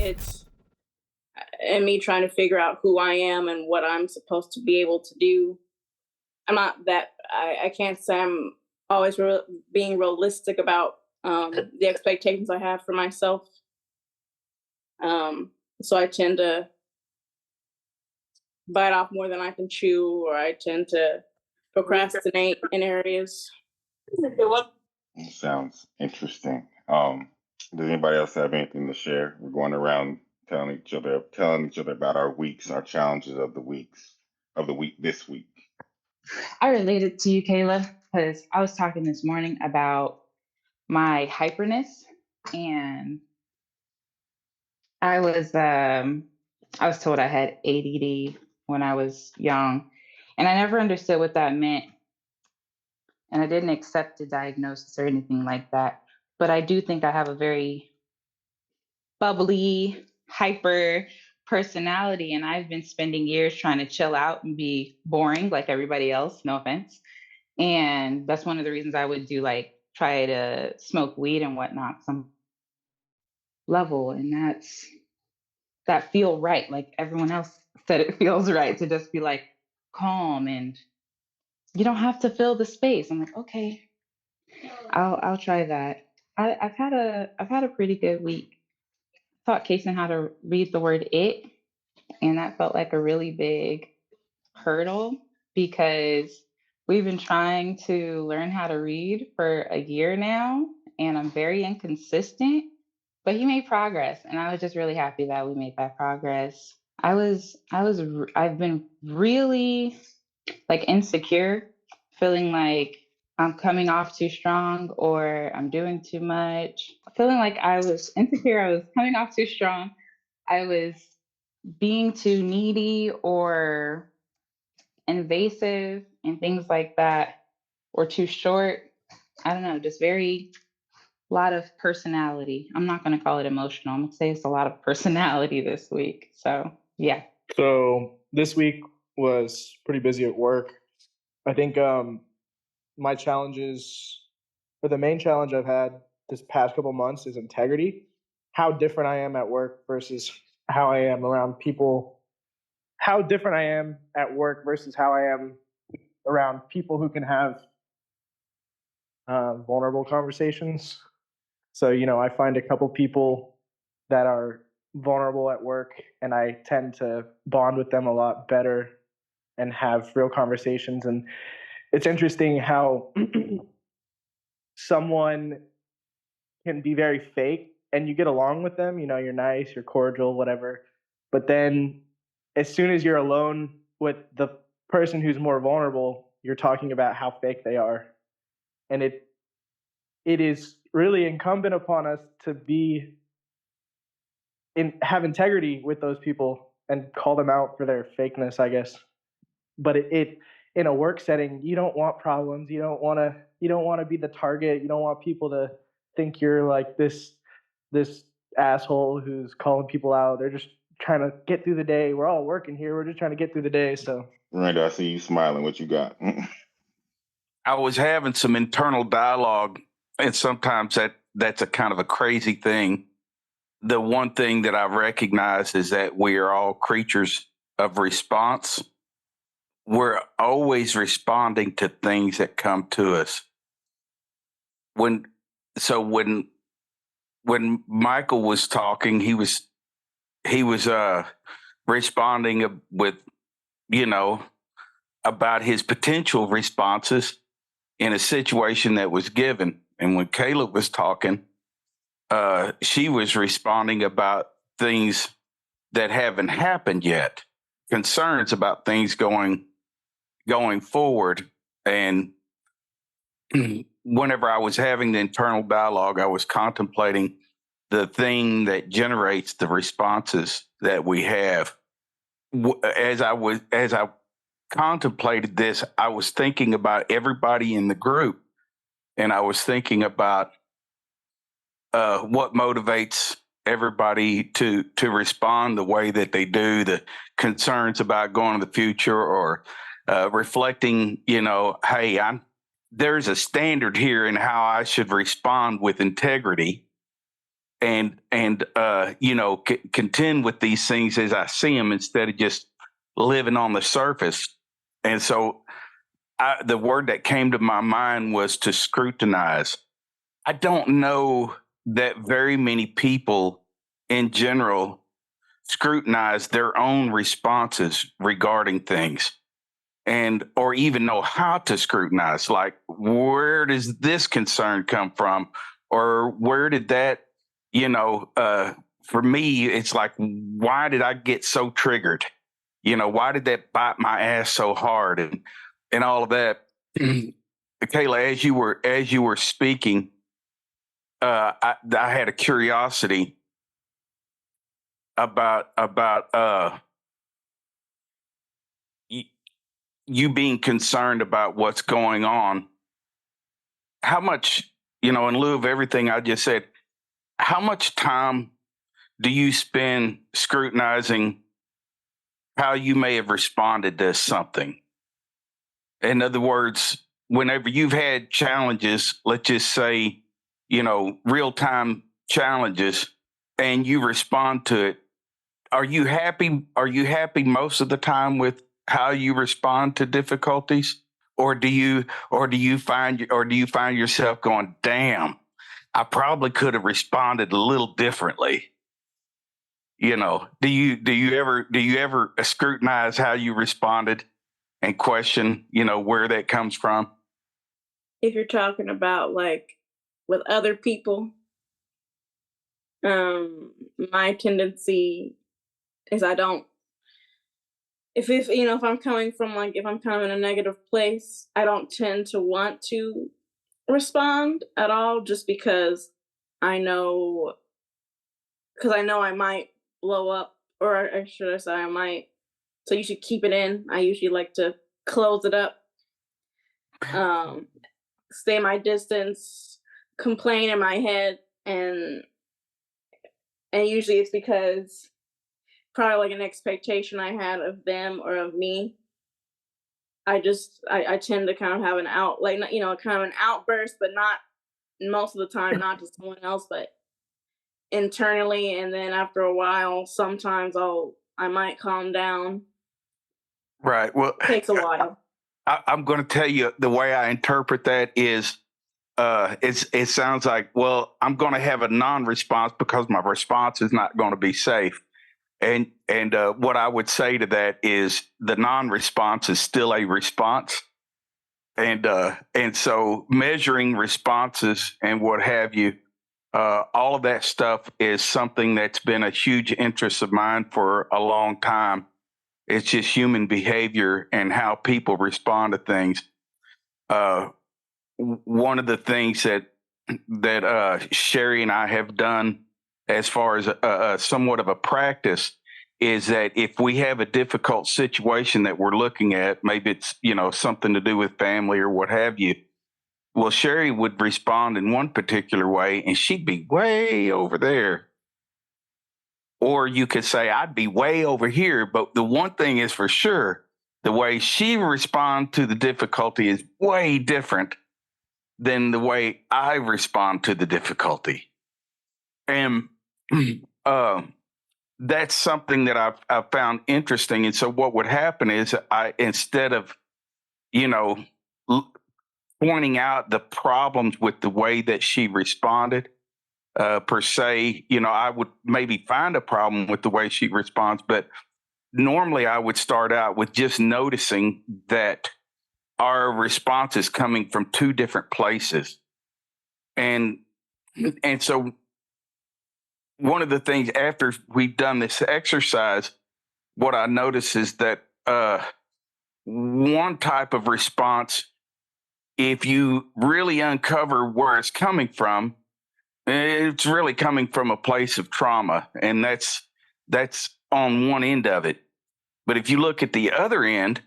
It's and me trying to figure out who I am and what I'm supposed to be able to do. I'm not that I can't say I'm always being realistic about the expectations I have for myself. So I tend to bite off more than I can chew, or I tend to procrastinate in areas. Sounds interesting. Does anybody else have anything to share? We're going around telling each other about our weeks, our challenges of the week this week. I related to you, Kayla, because I was talking this morning about my hyperness, and I was I was told I had ADD when I was young, and I never understood what that meant, and I didn't accept a diagnosis or anything like that. But I do think I have a very bubbly, hyper personality, and I've been spending years trying to chill out and be boring like everybody else. No offense. And that's one of the reasons I would do like try to smoke weed and whatnot, some level. And that feel right. Like everyone else said, it feels right to just be like calm and you don't have to fill the space. I'm like, okay, I'll try that. I've had a pretty good week. Taught Kason how to read the word it, and that felt like a really big hurdle because we've been trying to learn how to read for a year now, and I'm very inconsistent, but he made progress, and I was just really happy that we made that progress. I've been really like insecure, feeling like I'm coming off too strong or I'm doing too much. Feeling like I was insecure, I was coming off too strong, I was being too needy or invasive and things like that, or too short. I don't know, just very lot of personality. I'm not going to call it emotional. I'm going to say it's a lot of personality this week. So, yeah. So this week was pretty busy at work. I think my challenges, or the main challenge I've had this past couple months is integrity. How different I am at work versus how I am around people. How different I am at work versus how I am around people who can have vulnerable conversations. So, I find a couple people that are vulnerable at work, and I tend to bond with them a lot better and have real conversations. And it's interesting how someone can be very fake and you get along with them, you're nice, you're cordial, whatever. But then as soon as you're alone with the person who's more vulnerable, you're talking about how fake they are. And it is really incumbent upon us to have integrity with those people and call them out for their fakeness, I guess. But it in a work setting, you don't want problems. You don't want to be the target. You don't want people to think you're like this asshole who's calling people out. They're just trying to get through the day. We're all working here. We're just trying to get through the day. So, Miranda, I see you smiling. What you got? I was having some internal dialogue, and sometimes that's a kind of a crazy thing. The one thing that I recognize is that we are all creatures of response. We're always responding to things that come to us. When Michael was talking, he was responding with, about his potential responses in a situation that was given. And when Caleb was talking, she was responding about things that haven't happened yet, concerns about things going forward. And whenever I was having the internal dialogue, I was contemplating the thing that generates the responses that we have. As I contemplated this, I was thinking about everybody in the group, and I was thinking about what motivates everybody to respond the way that they do, the concerns about going to the future, or reflecting, hey, there's a standard here in how I should respond with integrity. contend with these things as I see them instead of just living on the surface. And so the word that came to my mind was to scrutinize. I don't know that very many people in general scrutinize their own responses regarding things, and or even know how to scrutinize, like, where does this concern come from, or where did that, for me it's like, why did I get so triggered, why did that bite my ass so hard, and all of that. Kayla, as you were speaking, I had a curiosity about you being concerned about what's going on. How much, in lieu of everything I just said, how much time do you spend scrutinizing how you may have responded to something? In other words, whenever you've had challenges, let's just say, real time challenges, and you respond to it, are you happy? Are you happy most of the time with how you respond to difficulties? Or do you find yourself going, damn, I probably could have responded a little differently? Do you ever scrutinize how you responded and question, where that comes from? If you're talking about like with other people, my tendency is I don't, if I'm coming from, like, if I'm kind of in a negative place, I don't tend to want to respond at all, just because I know I might blow up, or should I say I might. So you should keep it in. I usually like to close it up, um, stay my distance, complain in my head, and usually it's because probably like an expectation I had of them or of me. I tend to kind of have an kind of an outburst, but not most of the time, not to someone else, but internally. And then after a while, sometimes I might calm down. Right. Well, It takes a while. I'm going to tell you the way I interpret that is, it sounds like, well, I'm going to have a non-response because my response is not going to be safe. And what I would say to that is the non-response is still a response. And so measuring responses and what have you, all of that stuff is something that's been a huge interest of mine for a long time. It's just human behavior and how people respond to things. One of the things that Sherry and I have done as far as somewhat of a practice is that if we have a difficult situation that we're looking at, maybe it's, something to do with family or what have you. Well, Sherry would respond in one particular way and she'd be way over there. Or you could say, I'd be way over here. But the one thing is for sure, the way she responds to the difficulty is way different than the way I respond to the difficulty. And that's something that I've found interesting. And so what would happen is instead of, pointing out the problems with the way that she responded, per se, I would maybe find a problem with the way she responds, but normally I would start out with just noticing that our response is coming from two different places. And so one of the things after we've done this exercise, what I notice is that one type of response, if you really uncover where it's coming from, it's really coming from a place of trauma, and that's on one end of it. But if you look at the other end,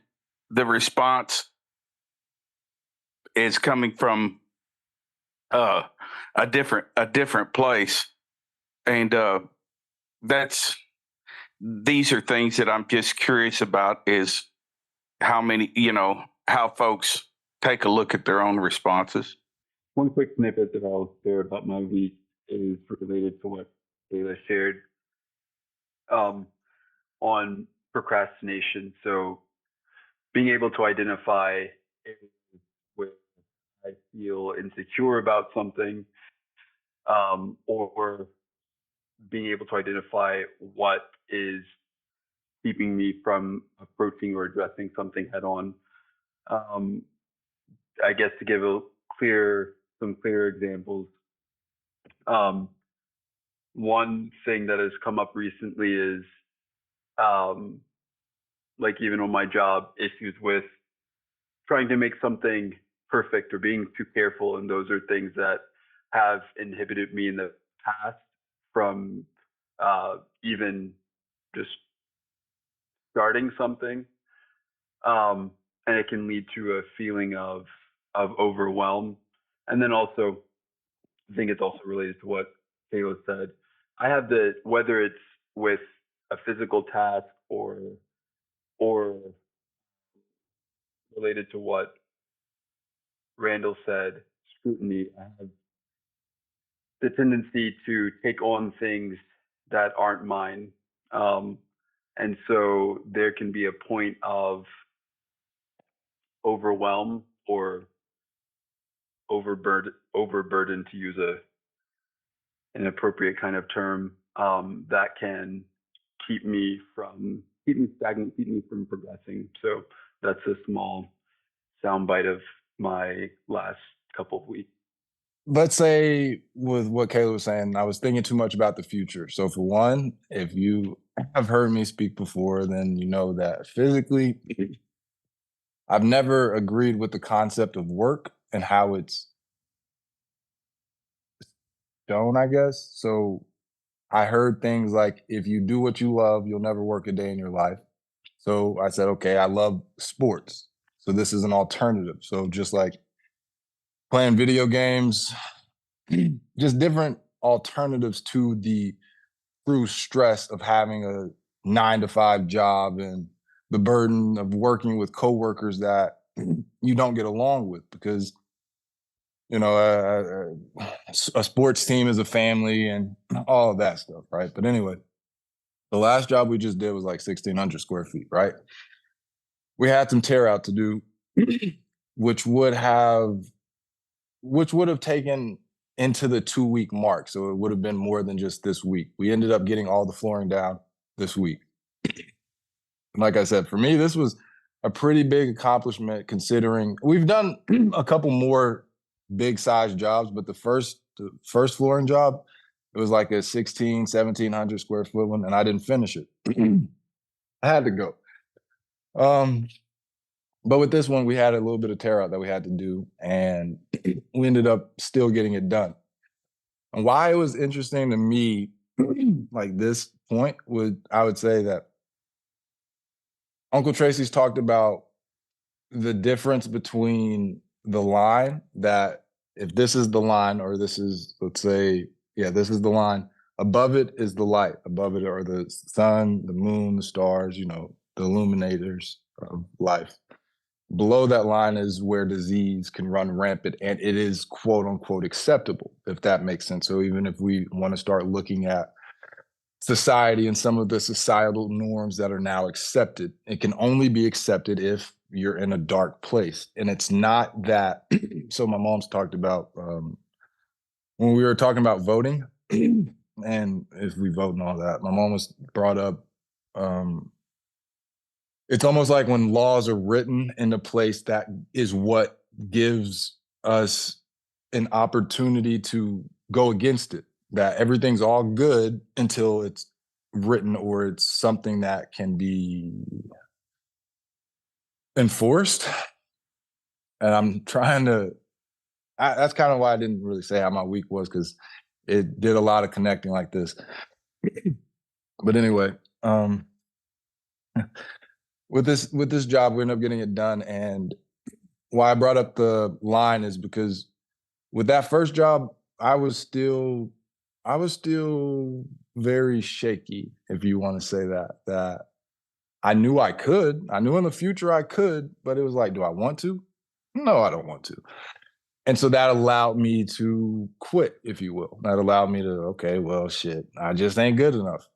the response is coming from a different place, and these are things that I'm just curious about, is how many, how folks take a look at their own responses. One quick snippet that I'll share about my week. is related to what Kayla shared on procrastination. So being able to identify areas where I feel insecure about something, or being able to identify what is keeping me from approaching or addressing something head on. I guess to give some clear examples, one thing that has come up recently is like even on my job, issues with trying to make something perfect or being too careful, and those are things that have inhibited me in the past from even just starting something, and it can lead to a feeling of overwhelm. And then also, I think it's also related to what Kayla said. I have whether it's with a physical task or related to what Randall said, scrutiny. I have the tendency to take on things that aren't mine. And so there can be a point of overwhelm or overburden, to use an appropriate kind of term, that can keep me stagnant, keep me from progressing. So that's a small soundbite of my last couple of weeks. Let's say with what Kayla was saying, I was thinking too much about the future. So for one, if you have heard me speak before, then you know that physically, I've never agreed with the concept of work and how it's done, I guess. So I heard things like, if you do what you love, you'll never work a day in your life. So I said, okay, I love sports. So this is an alternative. So just like playing video games, just different alternatives to the true stress of having a 9-to-5 job and the burden of working with coworkers that you don't get along with, because you know a sports team is a family and all of that stuff, right? But anyway, the last job we just did was like 1,600 square feet, right? We had some tear out to do, which would have taken into the 2-week mark. So it would have been more than just this week. We ended up getting all the flooring down this week. Like I said, for me, this was a pretty big accomplishment, considering we've done a couple more big size jobs, but the first flooring job, it was like a 1,700 square foot one, and I didn't finish it. I had to go. But with this one, we had a little bit of tear out that we had to do, and we ended up still getting it done. And why it was interesting to me, like this point, I would say that Uncle Tracy's talked about the difference between the line, that if this is the line, or this is, let's say, yeah, this is the line, above it is the light, above it are the sun, the moon, the stars, you know, the illuminators of life. Below that line is where disease can run rampant, and it is quote unquote acceptable, if that makes sense. So even if we want to start looking at society and some of the societal norms that are now accepted, it can only be accepted if you're in a dark place. And it's not that. So my mom's talked about when we were talking about voting and if we vote and all that, my mom was brought up, it's almost like when laws are written in a place that is what gives us an opportunity to go against it, that everything's all good until it's written or it's something that can be enforced. And I'm trying to, that's kind of why I didn't really say how my week was, because it did a lot of connecting like this. But anyway, with this job, we ended up getting it done. And why I brought up the line is because with that first job, I was still very shaky, if you want to say that I knew I could. I knew in the future I could, but it was like, do I want to? No, I don't want to. And so that allowed me to quit, if you will. That allowed me to, okay, well, shit, I just ain't good enough.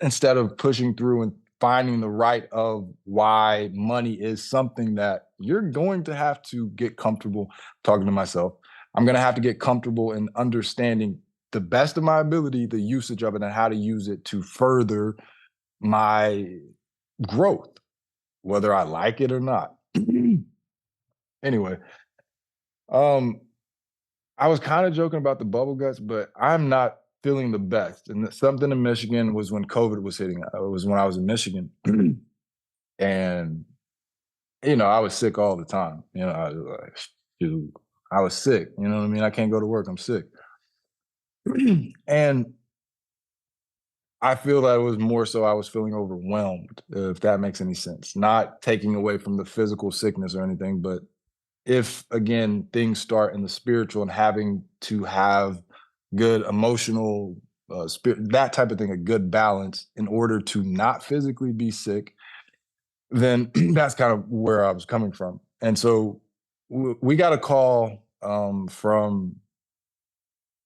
Instead of pushing through and finding the right of why money is something that you're going to have to get comfortable talking to myself. I'm going to have to get comfortable in understanding the best of my ability, the usage of it and how to use it to further my growth, whether I like it or not. Anyway, I was kind of joking about the bubble guts, but I'm not feeling the best. And something in Michigan was when COVID was hitting. It was when I was in Michigan. And, I was sick all the time. I was like, shoot, I was sick. You know what I mean? I can't go to work. I'm sick. And I feel that it was more so I was feeling overwhelmed, if that makes any sense. Not taking away from the physical sickness or anything, but if again things start in the spiritual and having to have good emotional spirit, that type of thing, a good balance in order to not physically be sick, then that's kind of where I was coming from. And so we got a call from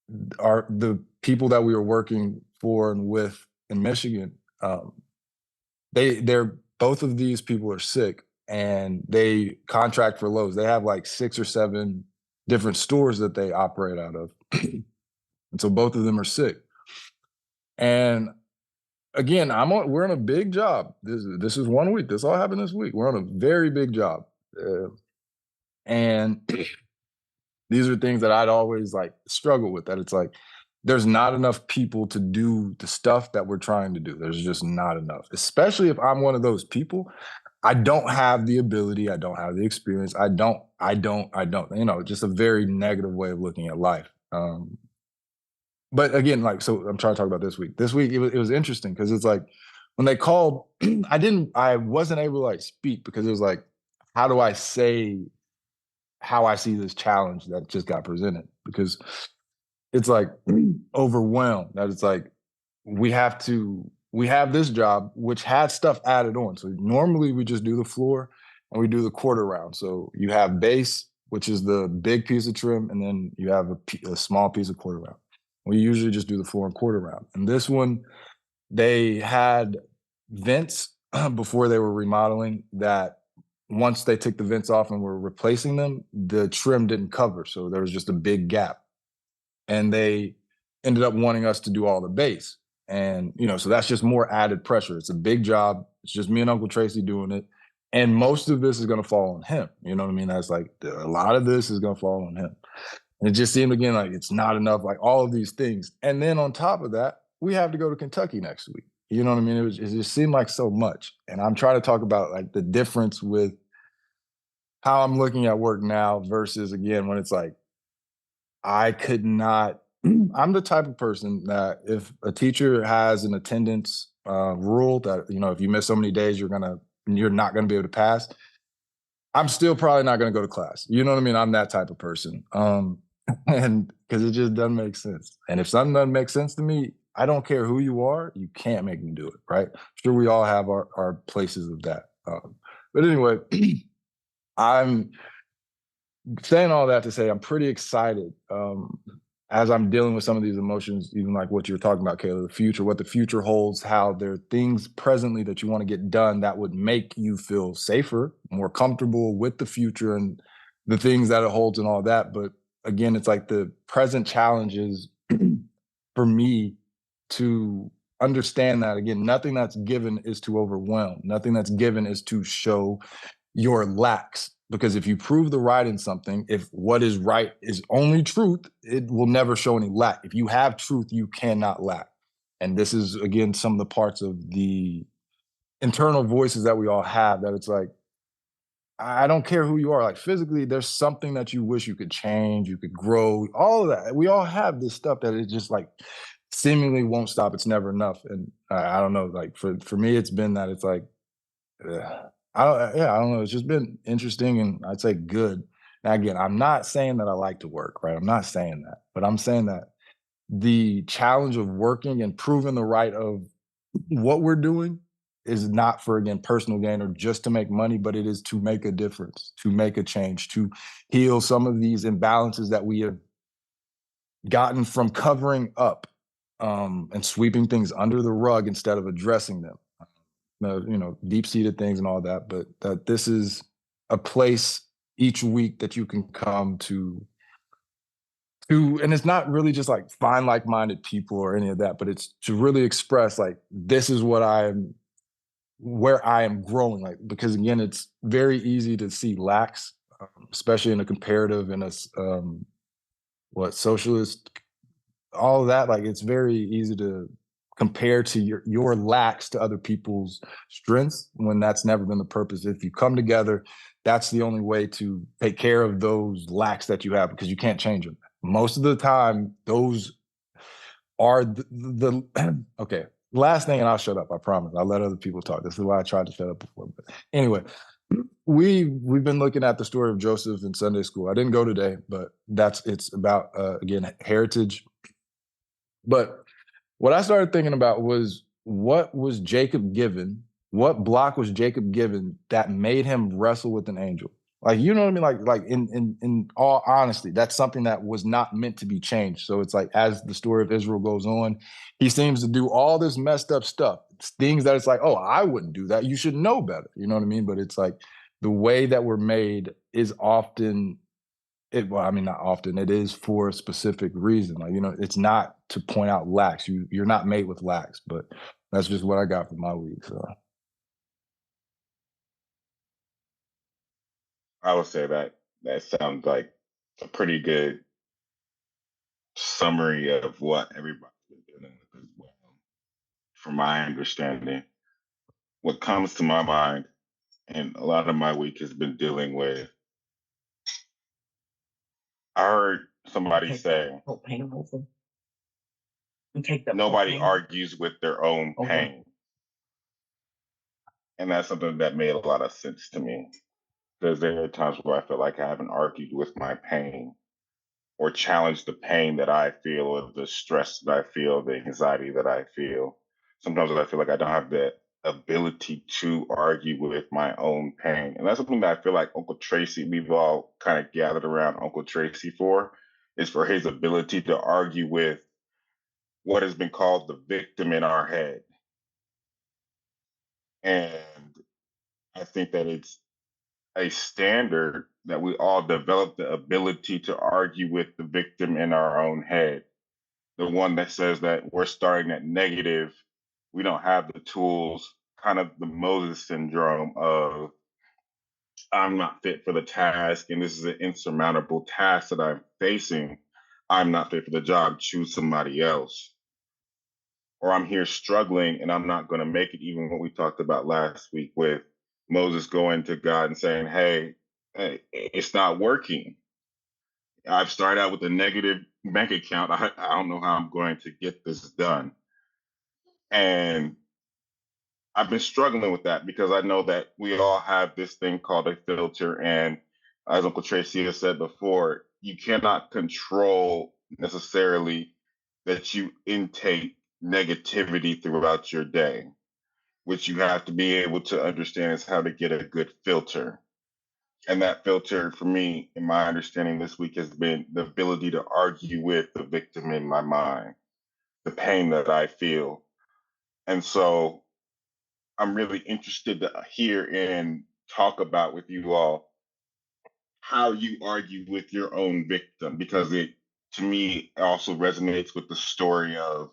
the people that we were working for and with in Michigan. They're both of these people are sick and they contract for Lowe's. They have like 6 or 7 different stores that they operate out of. And so both of them are sick. And again, we're on a big job. This is 1 week. This all happened this week. We're on a very big job. And these are things that I'd always like struggle with, that it's like there's not enough people to do the stuff that we're trying to do. There's just not enough, especially if I'm one of those people. I don't have the ability. I don't have the experience. I don't, just a very negative way of looking at life. But again, like, so I'm trying to talk about this week. This week, it was interesting because it's like when they called, I wasn't able to like speak because it was like, how do I say how I see this challenge that just got presented? Because it's like overwhelmed that it's like we have this job which had stuff added on. So normally we just do the floor and we do the quarter round. So you have base, which is the big piece of trim, and then you have a small piece of quarter round. We usually just do the floor and quarter round. And this one, they had vents before they were remodeling that once they took the vents off and were replacing them, the trim didn't cover. So there was just a big gap. And they ended up wanting us to do all the base. And, so that's just more added pressure. It's a big job. It's just me and Uncle Tracy doing it. And most of this is going to fall on him. You know what I mean? That's like a lot of this is going to fall on him. And it just seemed again like it's not enough, like all of these things. And then on top of that, we have to go to Kentucky next week. You know what I mean? It just seemed like so much. And I'm trying to talk about like the difference with how I'm looking at work now versus again when it's like I could not. I'm the type of person that if a teacher has an attendance rule that if you miss so many days, you're not gonna be able to pass. I'm still probably not gonna go to class. You know what I mean? I'm that type of person. And because it just doesn't make sense. And if something doesn't make sense to me, I don't care who you are, you can't make me do it, right? Sure, we all have our places of that. But anyway, I'm saying all that to say I'm pretty excited as I'm dealing with some of these emotions, even like what you're talking about, Kayla, the future, what the future holds, how there are things presently that you want to get done that would make you feel safer, more comfortable with the future and the things that it holds and all that. But again, it's like the present challenges for me to understand that, again, nothing that's given is to overwhelm. Nothing that's given is to show your lacks. Because if you prove the right in something, if what is right is only truth, it will never show any lack. If you have truth, you cannot lack. And this is, again, some of the parts of the internal voices that we all have, that it's like, I don't care who you are. Like physically, there's something that you wish you could change, you could grow, all of that. We all have this stuff that it just like seemingly won't stop. It's never enough. And I don't know, like for me, it's been that it's like, I don't know. It's just been interesting and I'd say good. Now, again, I'm not saying that I like to work, right? I'm not saying that, but I'm saying that the challenge of working and proving the right of what we're doing is not for, again, personal gain or just to make money, but it is to make a difference, to make a change, to heal some of these imbalances that we have gotten from covering up and sweeping things under the rug instead of addressing them. Deep-seated things and all that, but that this is a place each week that you can come to, and it's not really just like find like-minded people or any of that, but it's to really express like, this is what where I am growing, like, because again, it's very easy to see lacks, especially in a comparative and socialist, all of that. Like, it's very easy to compare to your lacks to other people's strengths when that's never been the purpose. If you come together, that's the only way to take care of those lacks that you have, because you can't change them. Most of the time, those are the okay. Last thing, and I'll shut up. I promise. I'll let other people talk. This is why I tried to shut up before. But anyway, we've been looking at the story of Joseph in Sunday school. I didn't go today, but it's about again, heritage. But what I started thinking about was, what was Jacob given? What block was Jacob given that made him wrestle with an angel? Like, you know what I mean? Like in all honesty, that's something that was not meant to be changed. So it's like, as the story of Israel goes on, he seems to do all this messed up stuff. It's things that it's like, oh, I wouldn't do that. You should know better. You know what I mean? But it's like, the way that we're made is often well, I mean, not often. It is for a specific reason. Like, it's not to point out lacks. You're not made with lacks. But that's just what I got for my week. So I would say that sounds like a pretty good summary of what everybody's been dealing with as well. From my understanding, what comes to my mind, and a lot of my week has been dealing with, I heard somebody say, nobody argues with their own pain. And that's something that made a lot of sense to me. Because there are times where I feel like I haven't argued with my pain or challenged the pain that I feel, or the stress that I feel, the anxiety that I feel. Sometimes I feel like I don't have the ability to argue with my own pain. And that's something that I feel like Uncle Tracy, we've all kind of gathered around Uncle Tracy for, is for his ability to argue with what has been called the victim in our head. And I think that it's a standard that we all develop the ability to argue with the victim in our own head. The one that says that we're starting at negative, we don't have the tools, kind of the Moses syndrome of, I'm not fit for the task, and this is an insurmountable task that I'm facing. I'm not fit for the job, choose somebody else. Or I'm here struggling and I'm not going to make it, even what we talked about last week with Moses going to God and saying, hey, it's not working. I've started out with a negative bank account. I don't know how I'm going to get this done. And I've been struggling with that because I know that we all have this thing called a filter. And as Uncle Tracy has said before, you cannot control necessarily that you intake negativity throughout your day. Which you have to be able to understand is how to get a good filter. And that filter for me, in my understanding this week, has been the ability to argue with the victim in my mind, the pain that I feel. And so I'm really interested to hear and talk about with you all how you argue with your own victim, because it, to me, also resonates with the story of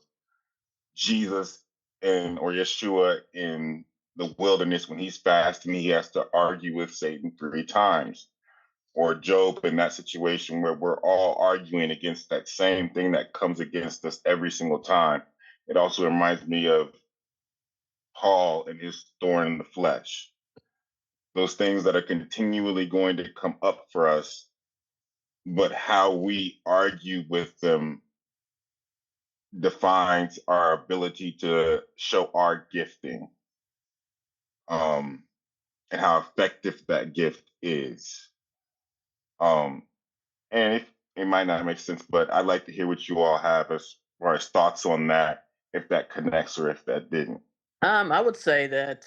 Jesus or Yeshua in the wilderness when he's fasting, he has to argue with Satan 3 times. Or Job in that situation where we're all arguing against that same thing that comes against us every single time. It also reminds me of Paul and his thorn in the flesh. Those things that are continually going to come up for us, but how we argue with them defines our ability to show our gifting, and how effective that gift is. And it might not make sense, but I'd like to hear what you all have as far as thoughts on that, if that connects or if that didn't. I would say that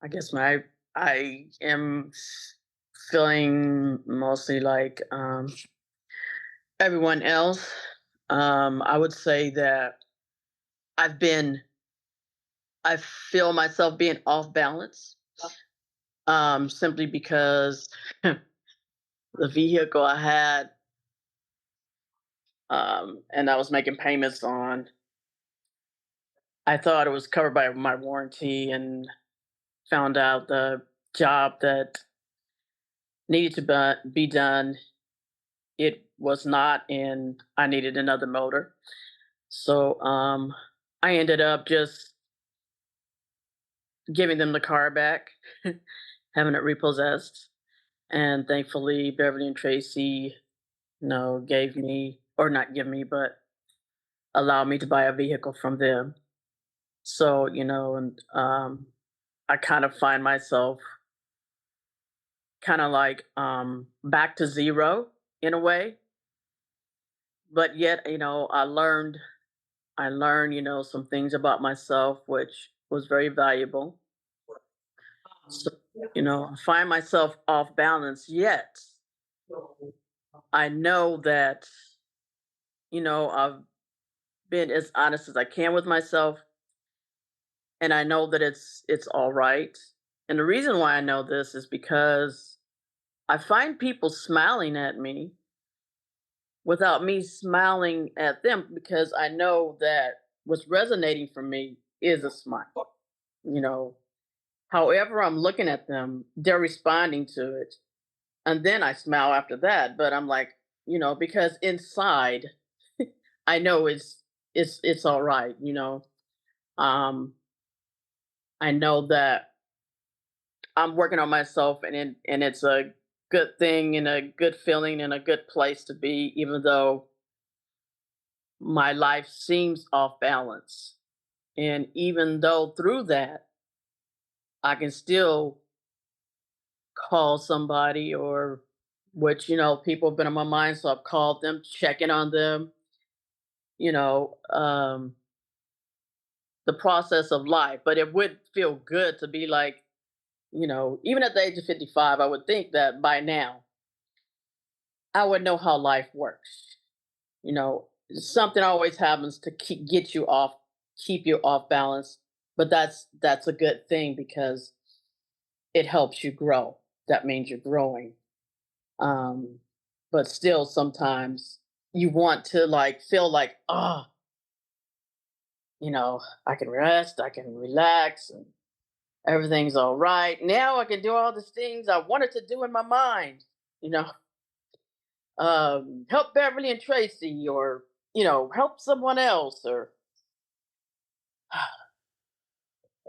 I guess I am feeling mostly like everyone else. I would say that I've been I feel myself being off balance simply because the vehicle I had and I was making payments on, I thought it was covered by my warranty and found out the job that needed to be done, it was not, and I needed another motor. So I ended up just giving them the car back, having it repossessed. And thankfully, Beverly and Tracy, gave me, or not give me, but allowed me to buy a vehicle from them. So, and I kind of find myself kind of like back to zero in a way. But yet, I learned, some things about myself, which was very valuable. So, I find myself off balance, yet I know that, I've been as honest as I can with myself, and I know that it's all right. And the reason why I know this is because I find people smiling at me without me smiling at them because I know that what's resonating for me is a smile. You know, However I'm looking at them, they're responding to it. And then I smile after that, but I'm like, because inside I know it's all right. Um I know that I'm working on myself and it's a good thing and a good feeling and a good place to be, even though my life seems off balance. And even though through that, I can still call somebody or which, people have been on my mind. So I've called them, checking on them, you know, um, the process of life. But it would feel good to be like, even at the age of 55, I would think that by now I would know how life works. Something always happens to keep you off balance, but that's a good thing because it helps you grow. That means you're growing. Um, but still, sometimes you want to like feel like, oh, I can rest, I can relax, and everything's all right. Now I can do all these things I wanted to do in my mind. You know, help Beverly and Tracy, or help someone else, or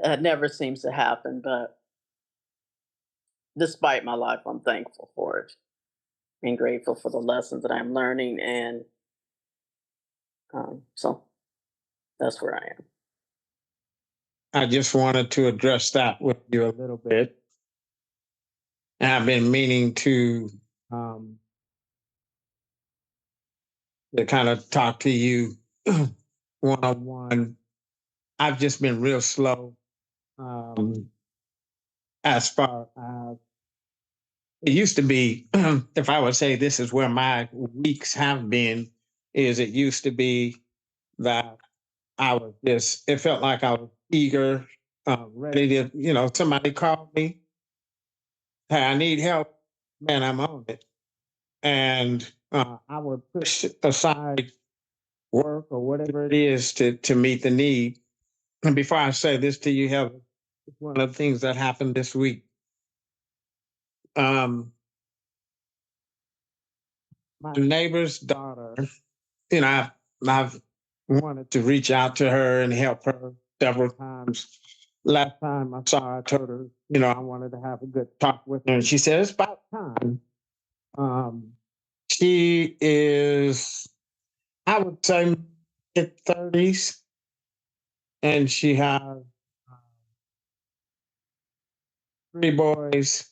it never seems to happen. But despite my life, I'm thankful for it and grateful for the lessons that I'm learning, and so that's where I am. I just wanted to address that with you a little bit. And I've been meaning um, to kind of talk to you one on one. I've just been real slow as far as it used to be. If I would say this is where my weeks have been, is it used to be that it felt like I was eager, ready to, somebody called me, hey, I need help, man, I'm on it. And I would push aside work or whatever it is to meet the need. And before I say this to you, Heather, it's one of the things that happened this week. Um, my neighbor's daughter, I've wanted to reach out to her and help her several times. Last time I saw her, I told her, I wanted to have a good talk with her. And she said, it's about time. She is, I would say, mid-30s, and she has 3 boys.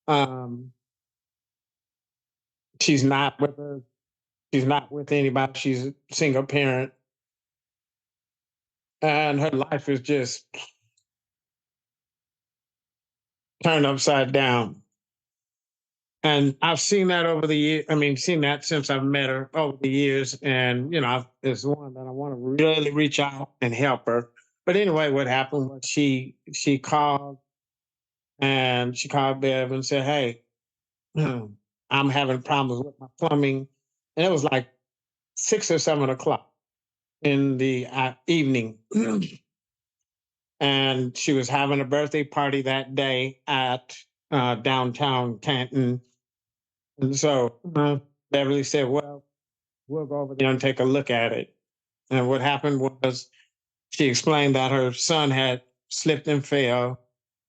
Um, she's not with her. She's not with anybody. She's a single parent. and her life is just turned upside down. And I've seen that over the years. I mean, seen that since I've met her over the years. And, it's one that I want to really reach out and help her. But anyway, what happened was she called Bev and said, "Hey, I'm having problems with my plumbing." And it was like 6 or 7 o'clock in the evening. And she was having a birthday party that day at downtown Canton. And so Beverly said, "Well, we'll go over there and take a look at it." And what happened was she explained that her son had slipped and fell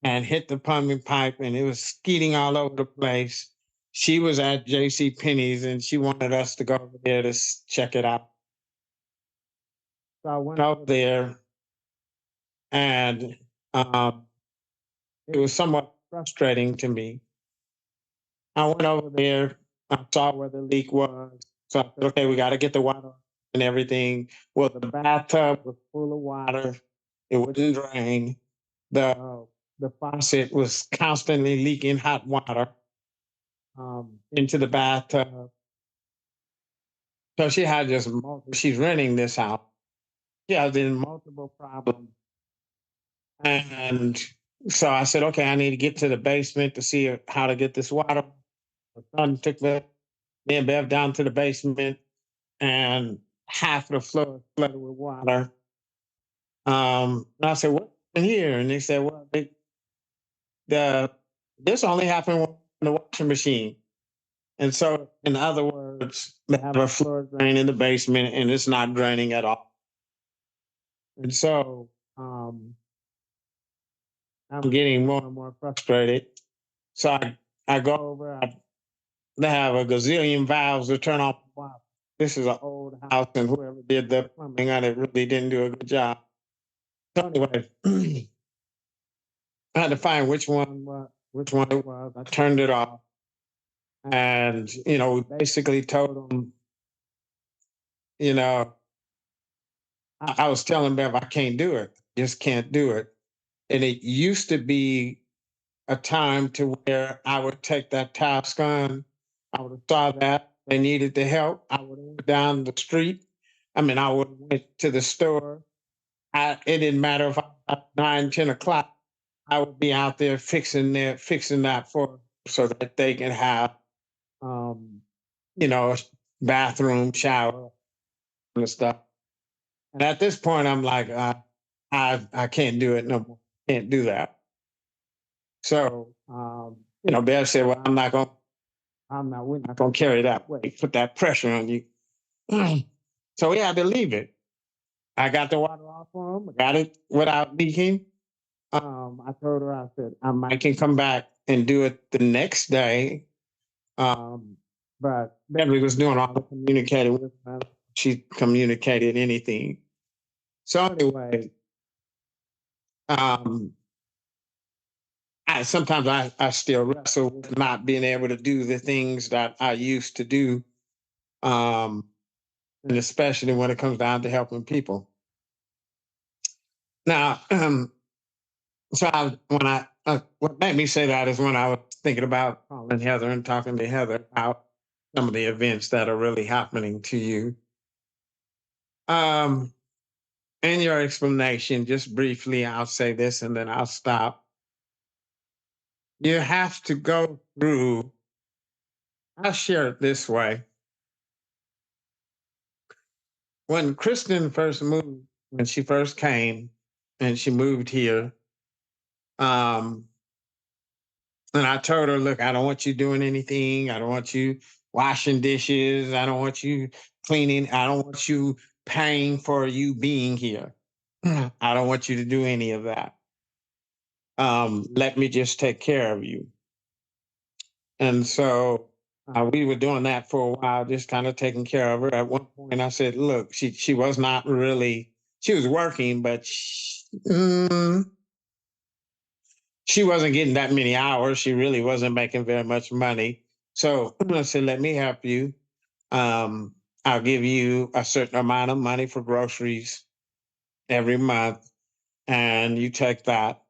and hit the plumbing pipe and it was skeeting all over the place. She was at J.C. Penney's and she wanted us to go over there to check it out. So I went over there and it was somewhat frustrating to me. I went over there, I saw where the leak was. So I said, okay, we got to get the water and everything. Well, the bathtub was full of water. It wouldn't drain. The faucet was constantly leaking hot water into the bathtub. So she had just she's renting this out. She has been multiple problems. And so I said, okay, I need to get to the basement to see how to get this water. My son took me and Bev down to the basement, and half of the floor is flooded with water. And I said, "What's in here?" And they said, "Well, this only happened in the washing machine." And so, in other words, they have a floor drain in the basement, and it's not draining at all. And so, I'm getting more and more frustrated. So I go over. They have a gazillion valves to turn off the water. This is an old house, and whoever did the plumbing on it really didn't do a good job. So anyway, I had to find which one it was. I turned it off, and we basically told them, I was telling Bev I can't do it, just can't do it. And it used to be a time to where I would take that task on. I would have saw that they needed the help. I would have went down the street. I mean, I would have went to the store. It didn't matter if I was 9, 10 o'clock. I would be out there fixing that for so that they can have, bathroom, shower, and stuff. And at this point, I'm like, I can't do it no more. Can't do that. So, Bev said, "Well, we're not gonna carry that weight, put that pressure on you." So we had to leave it. I got the water off for him. I got it without leaking. I told her, I said, I might can come back and do it the next day. But Beverly was doing all the communicating with her. She communicated anything. So anyway, sometimes I still wrestle with not being able to do the things that I used to do. And especially when it comes down to helping people. Now, what made me say that is when I was thinking about calling Heather and talking to Heather about some of the events that are really happening to you. In your explanation, just briefly, I'll say this and then I'll stop. You have to go through, I'll share it this way. When Kristen first moved, when she first came and she moved here, and I told her, look, I don't want you doing anything. I don't want you washing dishes. I don't want you cleaning. I don't want you paying for you being here. I don't want you to do any of that. Let me just take care of you. And so we were doing that for a while, just kind of taking care of her. At one point, I said, look, she was not really, she was working, but she wasn't getting that many hours. She really wasn't making very much money. So I said, let me help you. I'll give you a certain amount of money for groceries. every month, and you take that.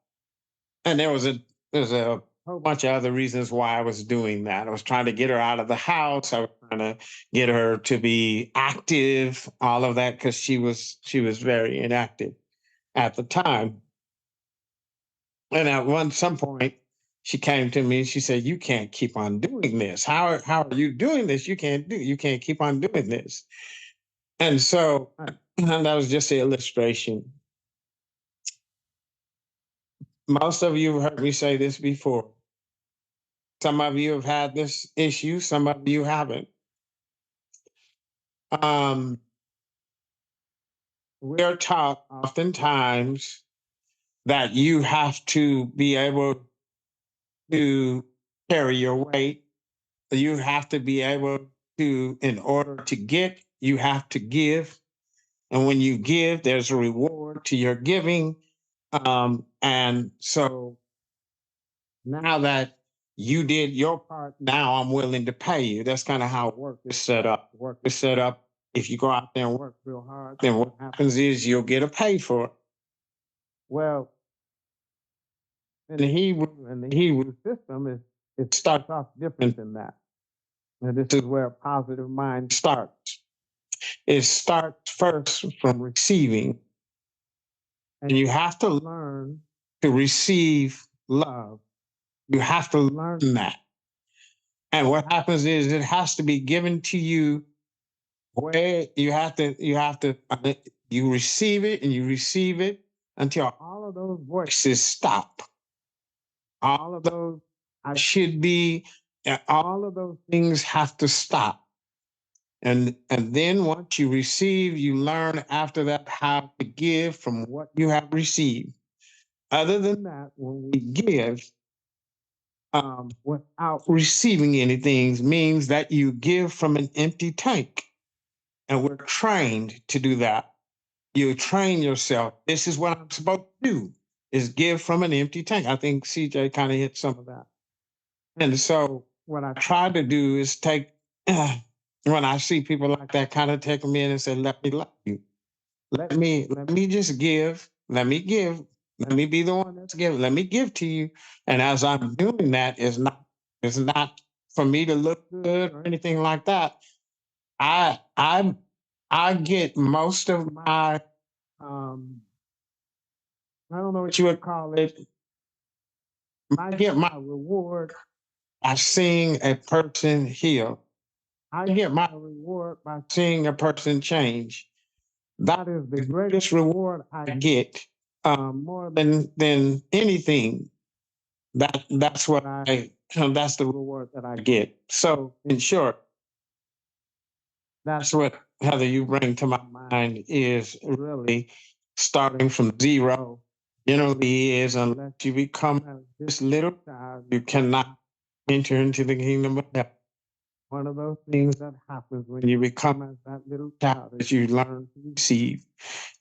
And there's a whole bunch of other reasons why I was doing that. I was trying to get her out of the house. I was trying to get her to be active, all of that, because she was very inactive at the time. And at some point, she came to me and she said, "You can't keep on doing this. How are you doing this? You can't keep on doing this." And so and that was just the illustration. Most of you have heard me say this before. Some of you have had this issue, some of you haven't. Um, we're taught oftentimes that you have to be able to carry your weight. You have to be able to, in order to get, you have to give. And when you give, there's a reward to your giving. And so now that you did your part, now I'm willing to pay you. That's kind of how work is set up. Work is set up. If you go out there and work real hard, then what happens is you'll get a pay for it. Well, in the Hebrew system, it starts off different than that. And this is where a positive mind starts. It starts first from receiving. And you have to learn to receive love. You have to learn that. And what happens is it has to be given to you where you receive it and you receive it until all of those voices stop. All of those I should be, all of those things have to stop. And then once you receive, you learn after that how to give from what you have received. Other than that, when we give without receiving anything means that you give from an empty tank. And we're trained to do that. You train yourself. This is what I'm supposed to do, is give from an empty tank. I think CJ kind of hit some of that. And so what I try to do is take, when I see people like that, kind of take them in and say, let me love you. Let me just give. Let me give. Let me be the one that's giving. Let me give to you. And as I'm doing that, it's not for me to look good or anything like that. I get most of my I don't know what you would call it. I get my reward by seeing a person heal. I get my reward by seeing a person change. That is the greatest reward I get, more than anything. That's what that's the reward that I get. So in short, that's what Heather you bring to my mind is really starting from zero. Generally is unless you become this little child, you cannot enter into the kingdom of heaven. One of those things that happens when you become as that little child is you learn to receive,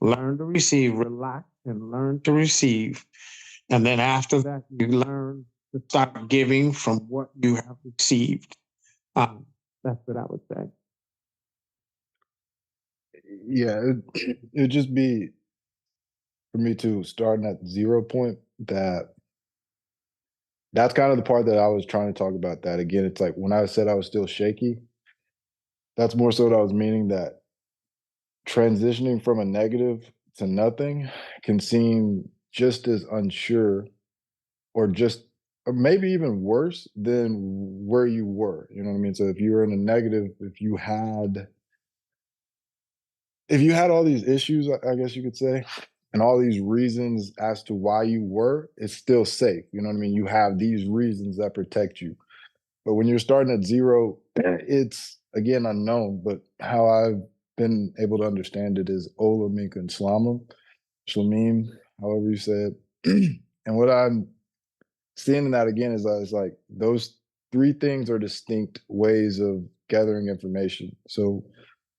relax and learn to receive. And then after that, you learn to start giving from what you have received. That's what I would say. Yeah, it'd just be for me too, starting at 0 point, that's kind of the part that I was trying to talk about. That again, it's like when I said I was still shaky, that's more so what I was meaning, that transitioning from a negative to nothing can seem just as unsure or maybe even worse than where you were. You know what I mean? So if you were in a negative, if you had all these issues, I guess you could say, and all these reasons as to why you were, it's still safe. You know what I mean? You have these reasons that protect you. But when you're starting at 0, it's again unknown. But how I've been able to understand it is Ola, Minka, and Shlamim, however you say it. And what I'm seeing in that again is like those 3 things are distinct ways of gathering information. So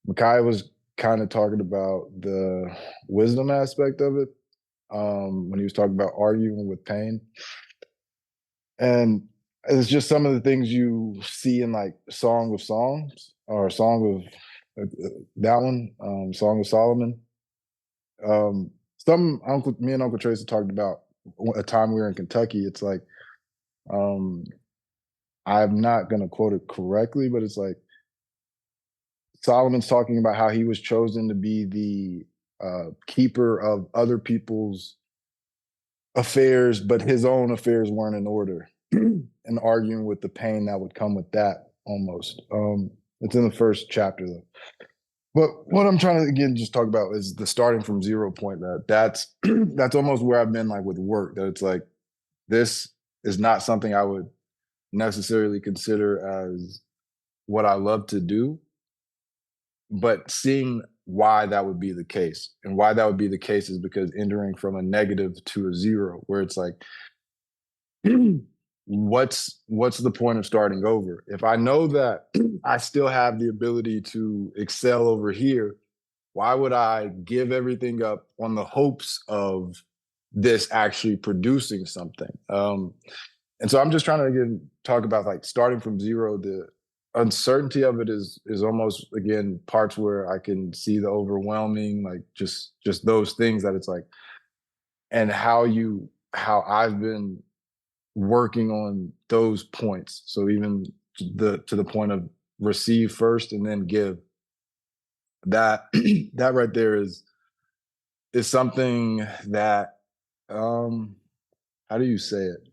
Makai was kind of talking about the wisdom aspect of it, when he was talking about arguing with pain. And it's just some of the things you see in like Song of Songs or Song of that one, Song of Solomon. me and Uncle Tracy talked about a time we were in Kentucky. It's like, I'm not gonna quote it correctly, but it's like Solomon's talking about how he was chosen to be the keeper of other people's affairs, but his own affairs weren't in order, and arguing with the pain that would come with that almost. It's in the first chapter though. But what I'm trying to again just talk about is the starting from zero point. That's that's almost where I've been like with work. That it's like this is not something I would necessarily consider as what I love to do, but seeing why that would be the case, and why that would be the case is because entering from a negative to a zero, where it's like, what's the point of starting over? If I know that I still have the ability to excel over here, why would I give everything up on the hopes of this actually producing something? And so I'm just trying to again talk about like starting from zero. The uncertainty of it is almost again parts where I can see the overwhelming, like just those things that it's like, and how I've been working on those points. So even to the point of receive first and then give, that that right there is something that how do you say it?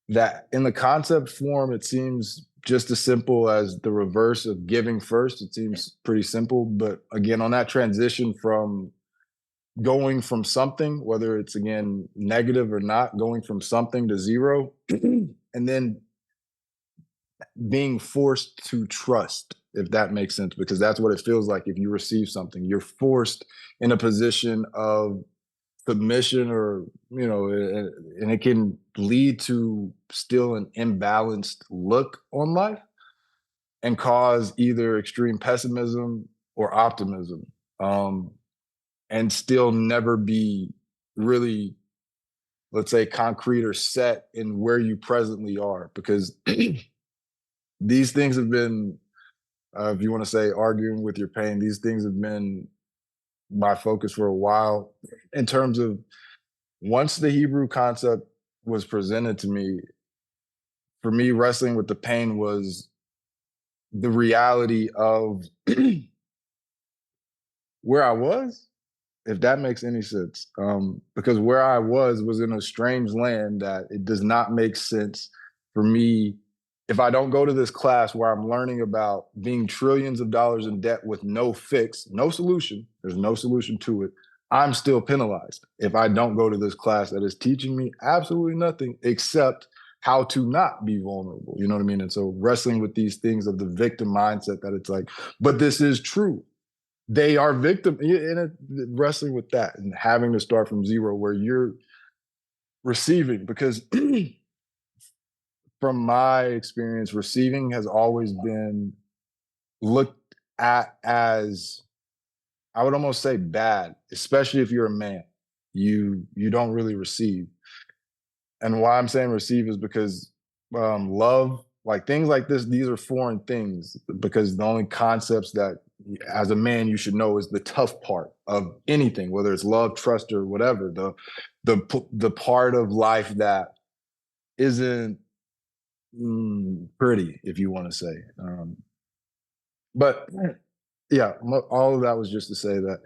That in the concept form, it seems just as simple as the reverse of giving first. It seems pretty simple, but again, on that transition from going from something, whether it's again negative or not, going from something to zero, and then being forced to trust, if that makes sense, because that's what it feels like if you receive something. You're forced in a position of submission, or and it can lead to still an imbalanced look on life and cause either extreme pessimism or optimism, and still never be really, let's say, concrete or set in where you presently are, because these things have been, if you want to say arguing with your pain, these things have been my focus for a while, in terms of once the Hebrew concept was presented to me, for me, wrestling with the pain was the reality of where I was, if that makes any sense. Because where I was in a strange land that it does not make sense for me. If I don't go to this class where I'm learning about being trillions of dollars in debt with no fix, no solution, there's no solution to it, I'm still penalized if I don't go to this class that is teaching me absolutely nothing except how to not be vulnerable. You know what I mean? And so wrestling with these things of the victim mindset, that it's like, but this is true. They are victim, and wrestling with that and having to start from zero where you're receiving, because from my experience, receiving has always been looked at as, I would almost say, bad, especially if you're a man. You don't really receive. And why I'm saying receive is because love, like things like this, these are foreign things, because the only concepts that as a man you should know is the tough part of anything, whether it's love, trust, or whatever, the part of life that isn't pretty, if you want to say. But yeah, all of that was just to say that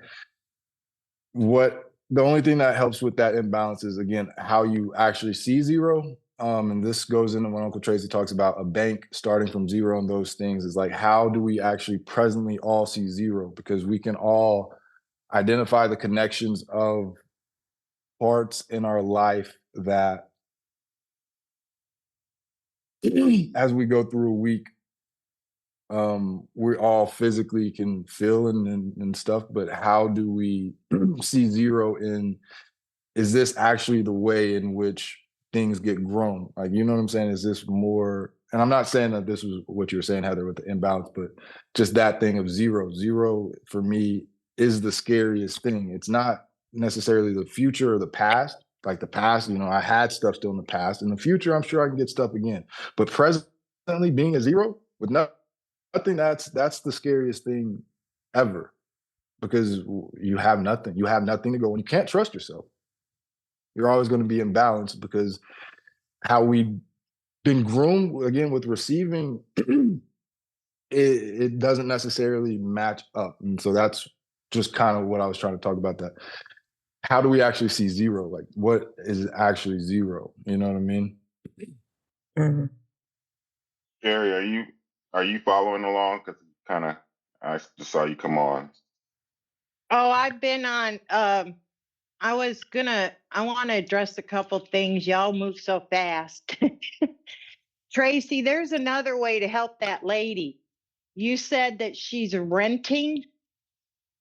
the only thing that helps with that imbalance is, again, how you actually see zero. And this goes into when Uncle Tracy talks about a bank starting from zero, and those things is like, how do we actually presently all see zero? Because we can all identify the connections of parts in our life that as we go through a week, we all physically can feel and stuff, but how do we see zero in, is this actually the way in which things get grown? Like, you know what I'm saying? Is this more, and I'm not saying that this was what you were saying, Heather, with the imbalance, but just that thing of zero. Zero for me is the scariest thing. It's not necessarily the future or the past. Like the past, I had stuff still in the past. In the future, I'm sure I can get stuff again. But presently being a zero with nothing, that's the scariest thing ever. because you have nothing. You have nothing to go, and you can't trust yourself. You're always going to be imbalanced because how we've been groomed again with receiving, it doesn't necessarily match up. And so that's just kind of what I was trying to talk about. That how do we actually see zero? Like, what is actually zero? You know what I mean? Mhm. Carrie, are you following along? Because kind of I just saw you come on. Oh, I've been on, I want to address a couple things. Y'all move so fast. Tracy, there's another way to help that lady. You said that she's renting.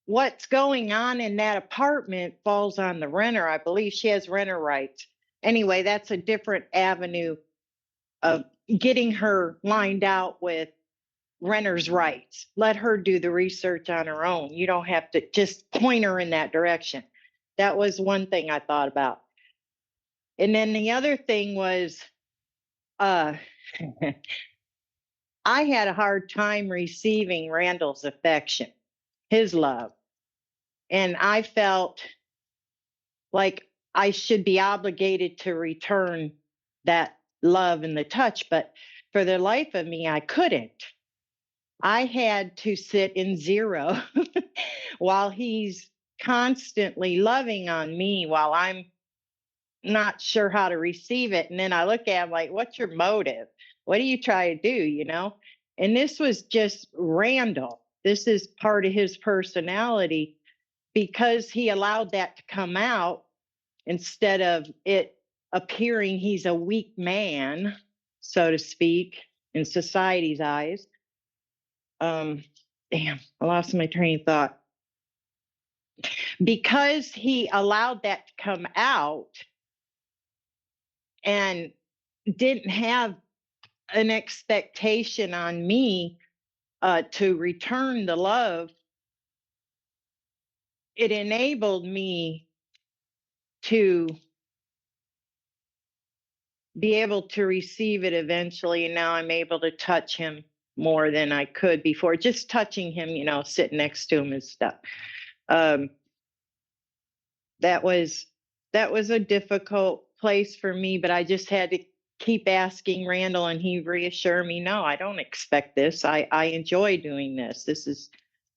What's going on in that apartment falls on the renter. I believe she has renter rights. Anyway, that's a different avenue of getting her lined out with renter's rights. Let her do the research on her own. You don't have to just point her in that direction. That was one thing I thought about. And then the other thing was, I had a hard time receiving Randall's affection, his love. And I felt like I should be obligated to return that love and the touch. But for the life of me, I couldn't. I had to sit in zero while he's constantly loving on me while I'm not sure how to receive it. And then I look at him like, what's your motive? What do you try to do? You know? And this was just Randall. This is part of his personality because he allowed that to come out instead of it appearing he's a weak man, so to speak, in society's eyes. Damn, I lost my train of thought. Because he allowed that to come out and didn't have an expectation on me to return the love, it enabled me to be able to receive it eventually. And now I'm able to touch him more than I could before. Just touching him, you know, sitting next to him and stuff. That was a difficult place for me, but I just had to keep asking Randall, and he reassured me, no, I don't expect this. I enjoy doing this. This is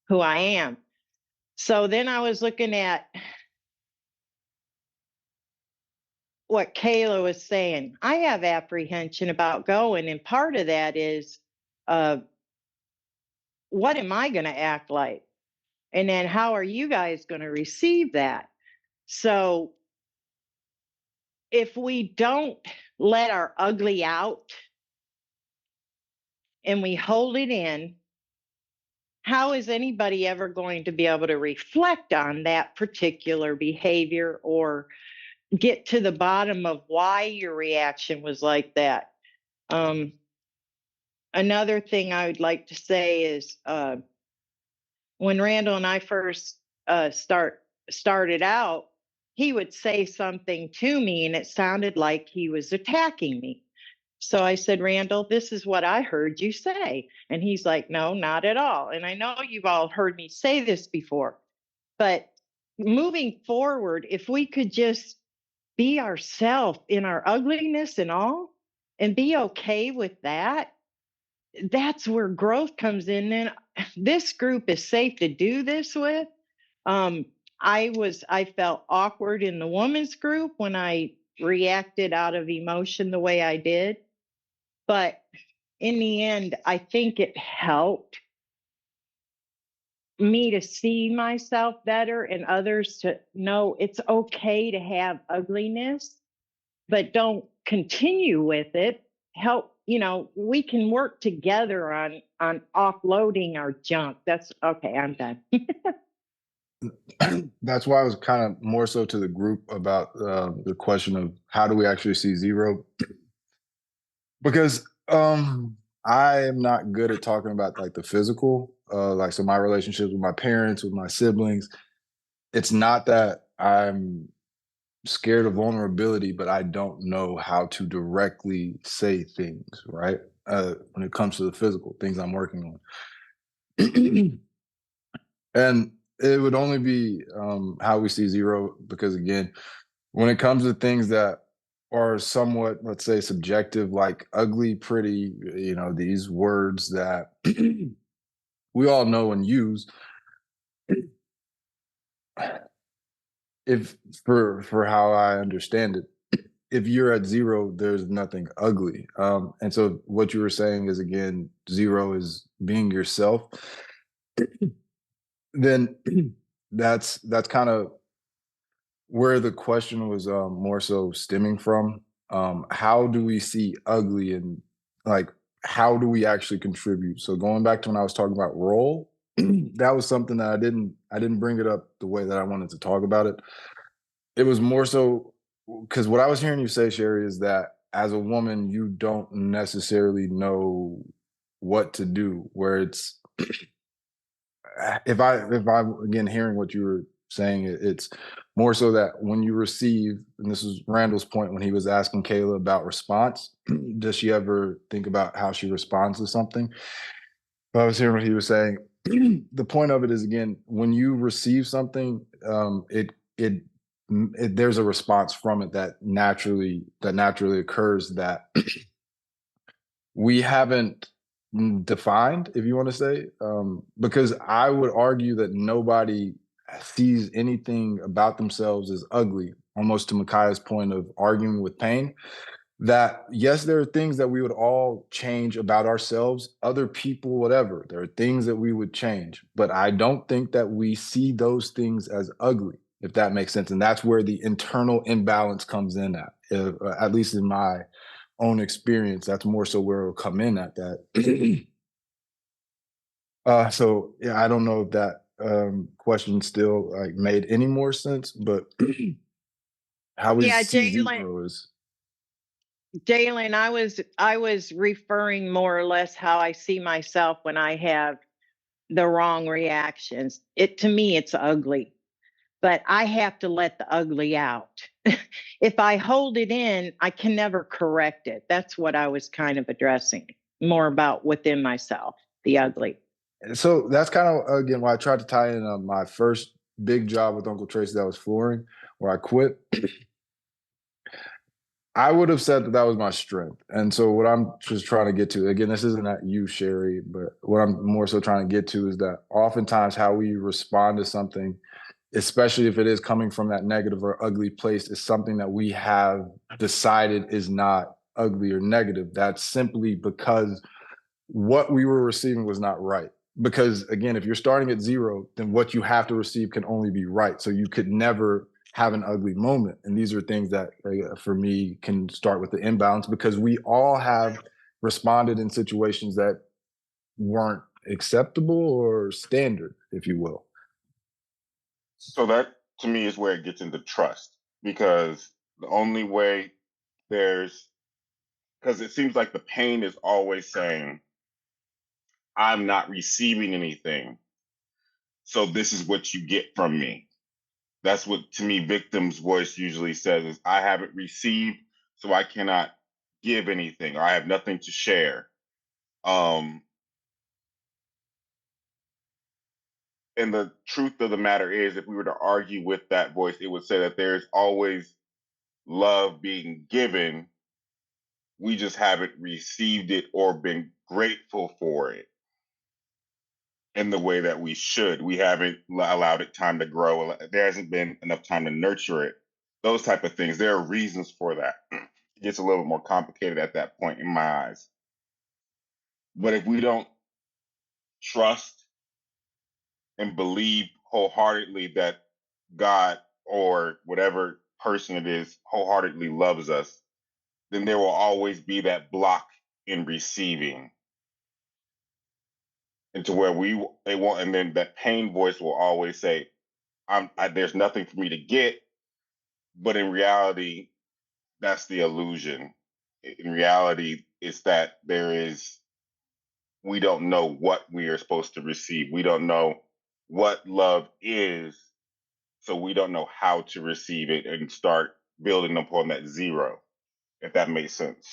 who I am. So then I was looking at what Kayla was saying. I have apprehension about going, and part of that is, what am I going to act like? And then how are you guys going to receive that? So if we don't let our ugly out and we hold it in, how is anybody ever going to be able to reflect on that particular behavior or get to the bottom of why your reaction was like that? Another thing I would like to say is when Randall and I first started out, he would say something to me and it sounded like he was attacking me. So I said, Randall, this is what I heard you say. And he's like, no, not at all. And I know you've all heard me say this before, but moving forward, if we could just be ourselves in our ugliness and all, and be okay with that, that's where growth comes in. And this group is safe to do this with. I felt awkward in the women's group when I reacted out of emotion the way I did. But in the end, I think it helped me to see myself better and others to know it's okay to have ugliness, but don't continue with it. Help, you know, we can work together on offloading our junk. That's okay. I'm done. That's why I was kind of more so to the group about the question of how do we actually see zero? Because I am not good at talking about like the physical, like so my relationships with my parents, with my siblings. It's not that I'm scared of vulnerability, but I don't know how to directly say things, right? When it comes to the physical things I'm working on. And It would only be how we see zero, because again, when it comes to things that are somewhat, let's say, subjective, like ugly, pretty, these words that we all know and use, if for how I understand it, if you're at zero, there's nothing ugly. And so what you were saying is, again, zero is being yourself. Then that's kind of where the question was more so stemming from. How do we see ugly, and like how do we actually contribute? So going back to when I was talking about role, that was something that I didn't bring it up the way that I wanted to talk about it. It was more so because what I was hearing you say, Sherry, is that as a woman, you don't necessarily know what to do. Where it's if I'm again hearing what you were saying, it's more so that when you receive, and this is Randall's point when he was asking Kayla about response, does she ever think about how she responds to something? But I was hearing what he was saying. The point of it is, again, when you receive something, there's a response from it that naturally occurs that we haven't defined, if you want to say, because I would argue that nobody sees anything about themselves as ugly, almost to Micaiah's point of arguing with pain. That yes, there are things that we would all change about ourselves, other people, whatever. There are things that we would change, but I don't think that we see those things as ugly, if that makes sense. And that's where the internal imbalance comes in at least in my own experience. That's more so where it'll come in at that. So yeah, I don't know if that question still like made any more sense, but how we Yeah, see Jalen, zero is Jalen, I was referring more or less how I see myself when I have the wrong reactions. To me, it's ugly, but I have to let the ugly out. If I hold it in, I can never correct it. That's what I was kind of addressing, more about within myself, the ugly. so that's kind of again why I tried to tie in my first big job with Uncle Tracy, that was flooring, where I quit. I would have said that was my strength. And so what I'm just trying to get to, again, this isn't at you, Sherry, but what I'm more so trying to get to is that oftentimes how we respond to something, especially if it is coming from that negative or ugly place, is something that we have decided is not ugly or negative. That's simply because what we were receiving was not right. Because again, if you're starting at zero, then what you have to receive can only be right. So you could never have an ugly moment. And these are things that, for me, can start with the imbalance, because we all have responded in situations that weren't acceptable or standard, if you will. So that to me is where it gets into trust, because the only way there's because it seems like the pain is always saying, I'm not receiving anything, so this is what you get from me. That's what, to me, victim's voice usually says is, I haven't received, so I cannot give anything, or I have nothing to share. And the truth of the matter is, if we were to argue with that voice, it would say that there's always love being given. We just haven't received it or been grateful for it in the way that we should. We haven't allowed it time to grow. There hasn't been enough time to nurture it. Those type of things. There are reasons for that. It gets a little bit more complicated at that point in my eyes. But if we don't trust and believe wholeheartedly that God or whatever person it is wholeheartedly loves us, then there will always be that block in receiving. And to where they won't, and then that pain voice will always say, there's nothing for me to get. But in reality, that's the illusion. In reality, it's that we don't know what we are supposed to receive. We don't know what love is, so we don't know how to receive it and start building upon that zero, if that makes sense.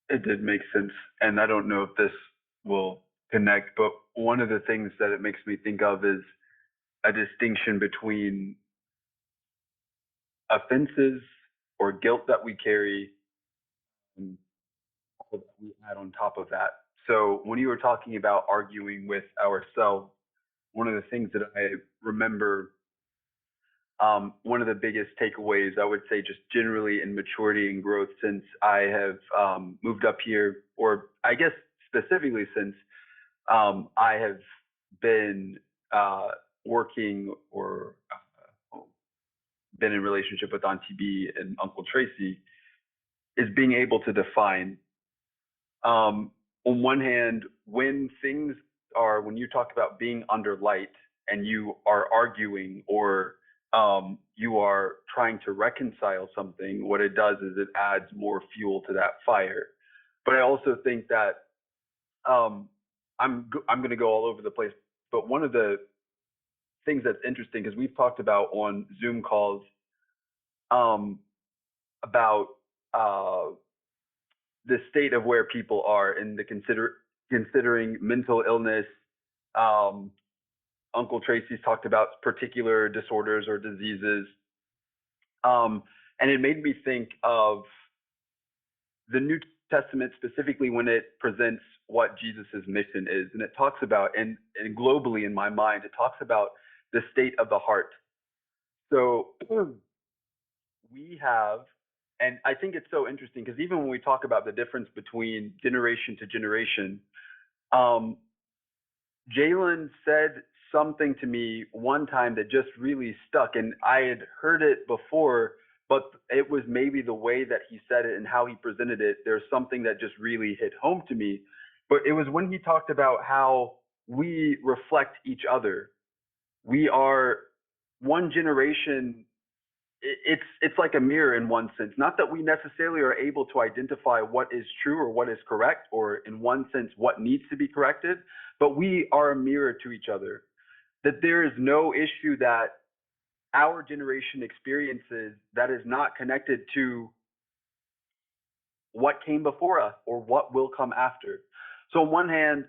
It did make sense. And I don't know if this will connect, but one of the things that it makes me think of is a distinction between offenses or guilt that we carry and all that we add on top of that. So when you were talking about arguing with ourselves, one of the things that I remember, one of the biggest takeaways, I would say, just generally in maturity and growth since I have moved up here, or I guess specifically since I have been working or been in relationship with Auntie B and Uncle Tracy, is being able to define. On one hand, when you talk about being under light and you are arguing or you are trying to reconcile something, what it does is it adds more fuel to that fire. But I also think that I'm going to go all over the place. But one of the things that's interesting, because we've talked about on Zoom calls about the state of where people are and considering mental illness. Uncle Tracy's talked about particular disorders or diseases. And it made me think of the New Testament, specifically when it presents what Jesus's mission is. And it talks about, and globally in my mind, it talks about the state of the heart. So we have, and I think it's so interesting because even when we talk about the difference between generation to generation, Jalen said something to me one time that just really stuck, and I had heard it before, but it was maybe the way that he said it and how he presented it. There's something that just really hit home to me. But it was when he talked about how we reflect each other. We are one generation. It's like a mirror in one sense. Not that we necessarily are able to identify what is true or what is correct, or in one sense, what needs to be corrected, but we are a mirror to each other. That there is no issue that our generation experiences that is not connected to what came before us or what will come after. So on one hand,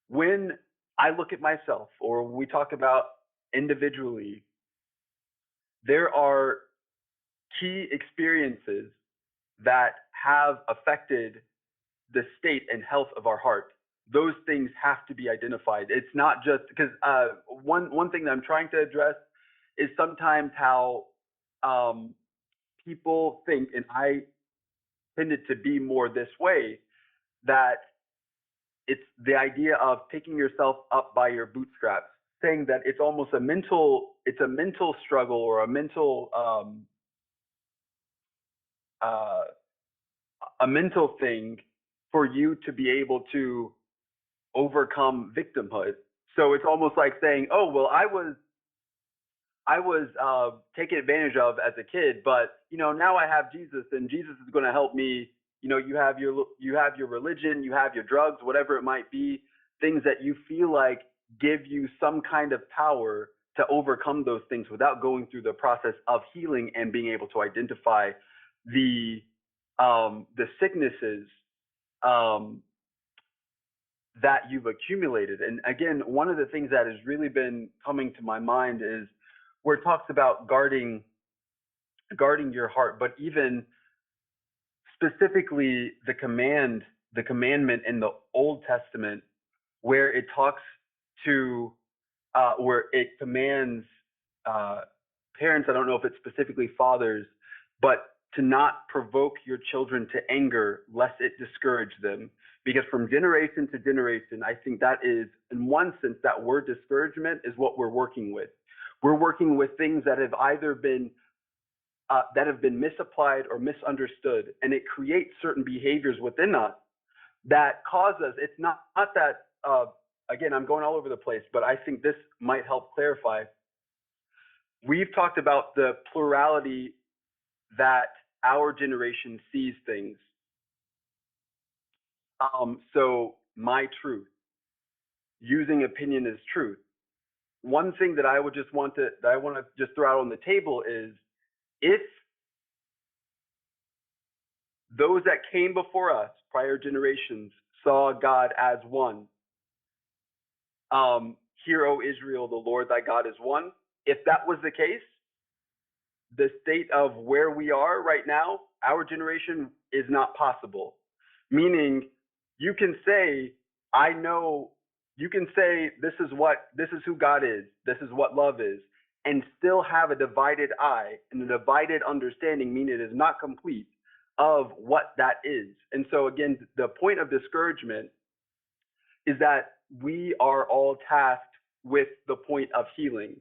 when I look at myself, or when we talk about individually, there are key experiences that have affected the state and health of our heart. Those things have to be identified. It's not just because one thing that I'm trying to address is sometimes how people think, and I tended to be more this way, that it's the idea of picking yourself up by your bootstraps, saying that it's almost a mental struggle or a mental thing for you to be able to overcome victimhood. So it's almost like saying, oh, well, I was taken advantage of as a kid, but now I have Jesus, and Jesus is going to help me. You have your religion, you have your drugs, whatever it might be, things that you feel like give you some kind of power to overcome those things without going through the process of healing and being able to identify the sicknesses that you've accumulated. And again, one of the things that has really been coming to my mind is where it talks about guarding your heart, but even specifically the commandment in the Old Testament, where it talks to where it commands parents, I don't know if it's specifically fathers, but to not provoke your children to anger lest it discourage them. Because from generation to generation, I think that is, in one sense, that word discouragement is what we're working with. We're working with things that have either been misapplied or misunderstood, and it creates certain behaviors within us that cause us. It's not that, again, I'm going all over the place, but I think this might help clarify. We've talked about the plurality that our generation sees things. So my truth, using opinion as truth. One thing that I want to just throw out on the table is, if those that came before us, prior generations, saw God as one, Hear, O Israel, the Lord thy God is one. If that was the case, the state of where we are right now, our generation, is not possible. Meaning, you can say, I know, you can say, this is who God is, this is what love is, and still have a divided eye and a divided understanding, meaning it is not complete, of what that is. And so, again, the point of discouragement is that we are all tasked with the point of healing.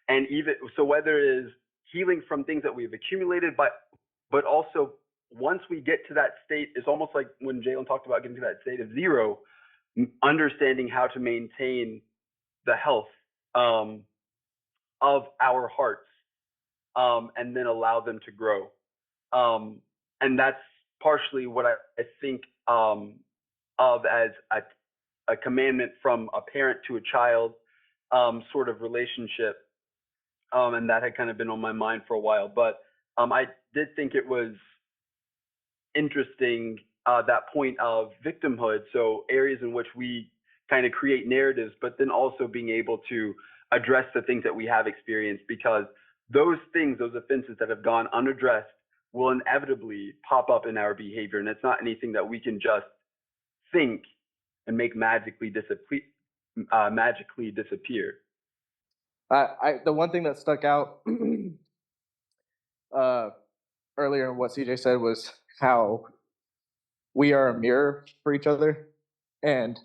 And even so, whether it is healing from things that we've accumulated, but also once we get to that state, it's almost like when Jalen talked about getting to that state of zero, understanding how to maintain the health of our hearts, and then allow them to grow. And that's partially what I think of as a commandment from a parent to a child sort of relationship. And that had kind of been on my mind for a while. But I did think it was interesting, that point of victimhood. So areas in which we kind of create narratives, but then also being able to address the things that we have experienced, because those things, those offenses that have gone unaddressed will inevitably pop up in our behavior. And it's not anything that we can just think and make magically disappear. The one thing that stuck out earlier in what CJ said was how we are a mirror for each other, and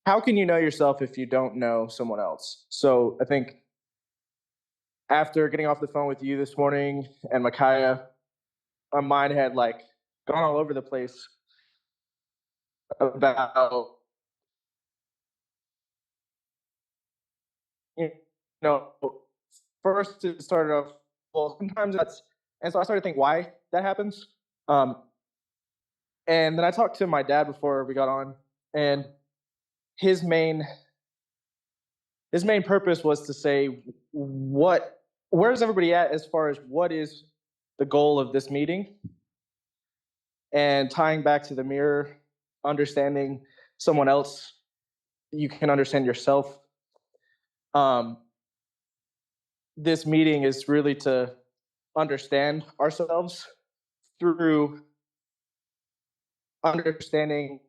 how can you know yourself if you don't know someone else? So I think after getting off the phone with you this morning and Micaiah, my mind had like gone all over the place about, you know, first it started off, well, sometimes that's, and so I started to think why that happens. And then I talked to my dad before we got on, and his main purpose was to say, where's everybody at as far as what is the goal of this meeting? And tying back to the mirror, understanding someone else, you can understand yourself. This meeting is really to understand ourselves through understanding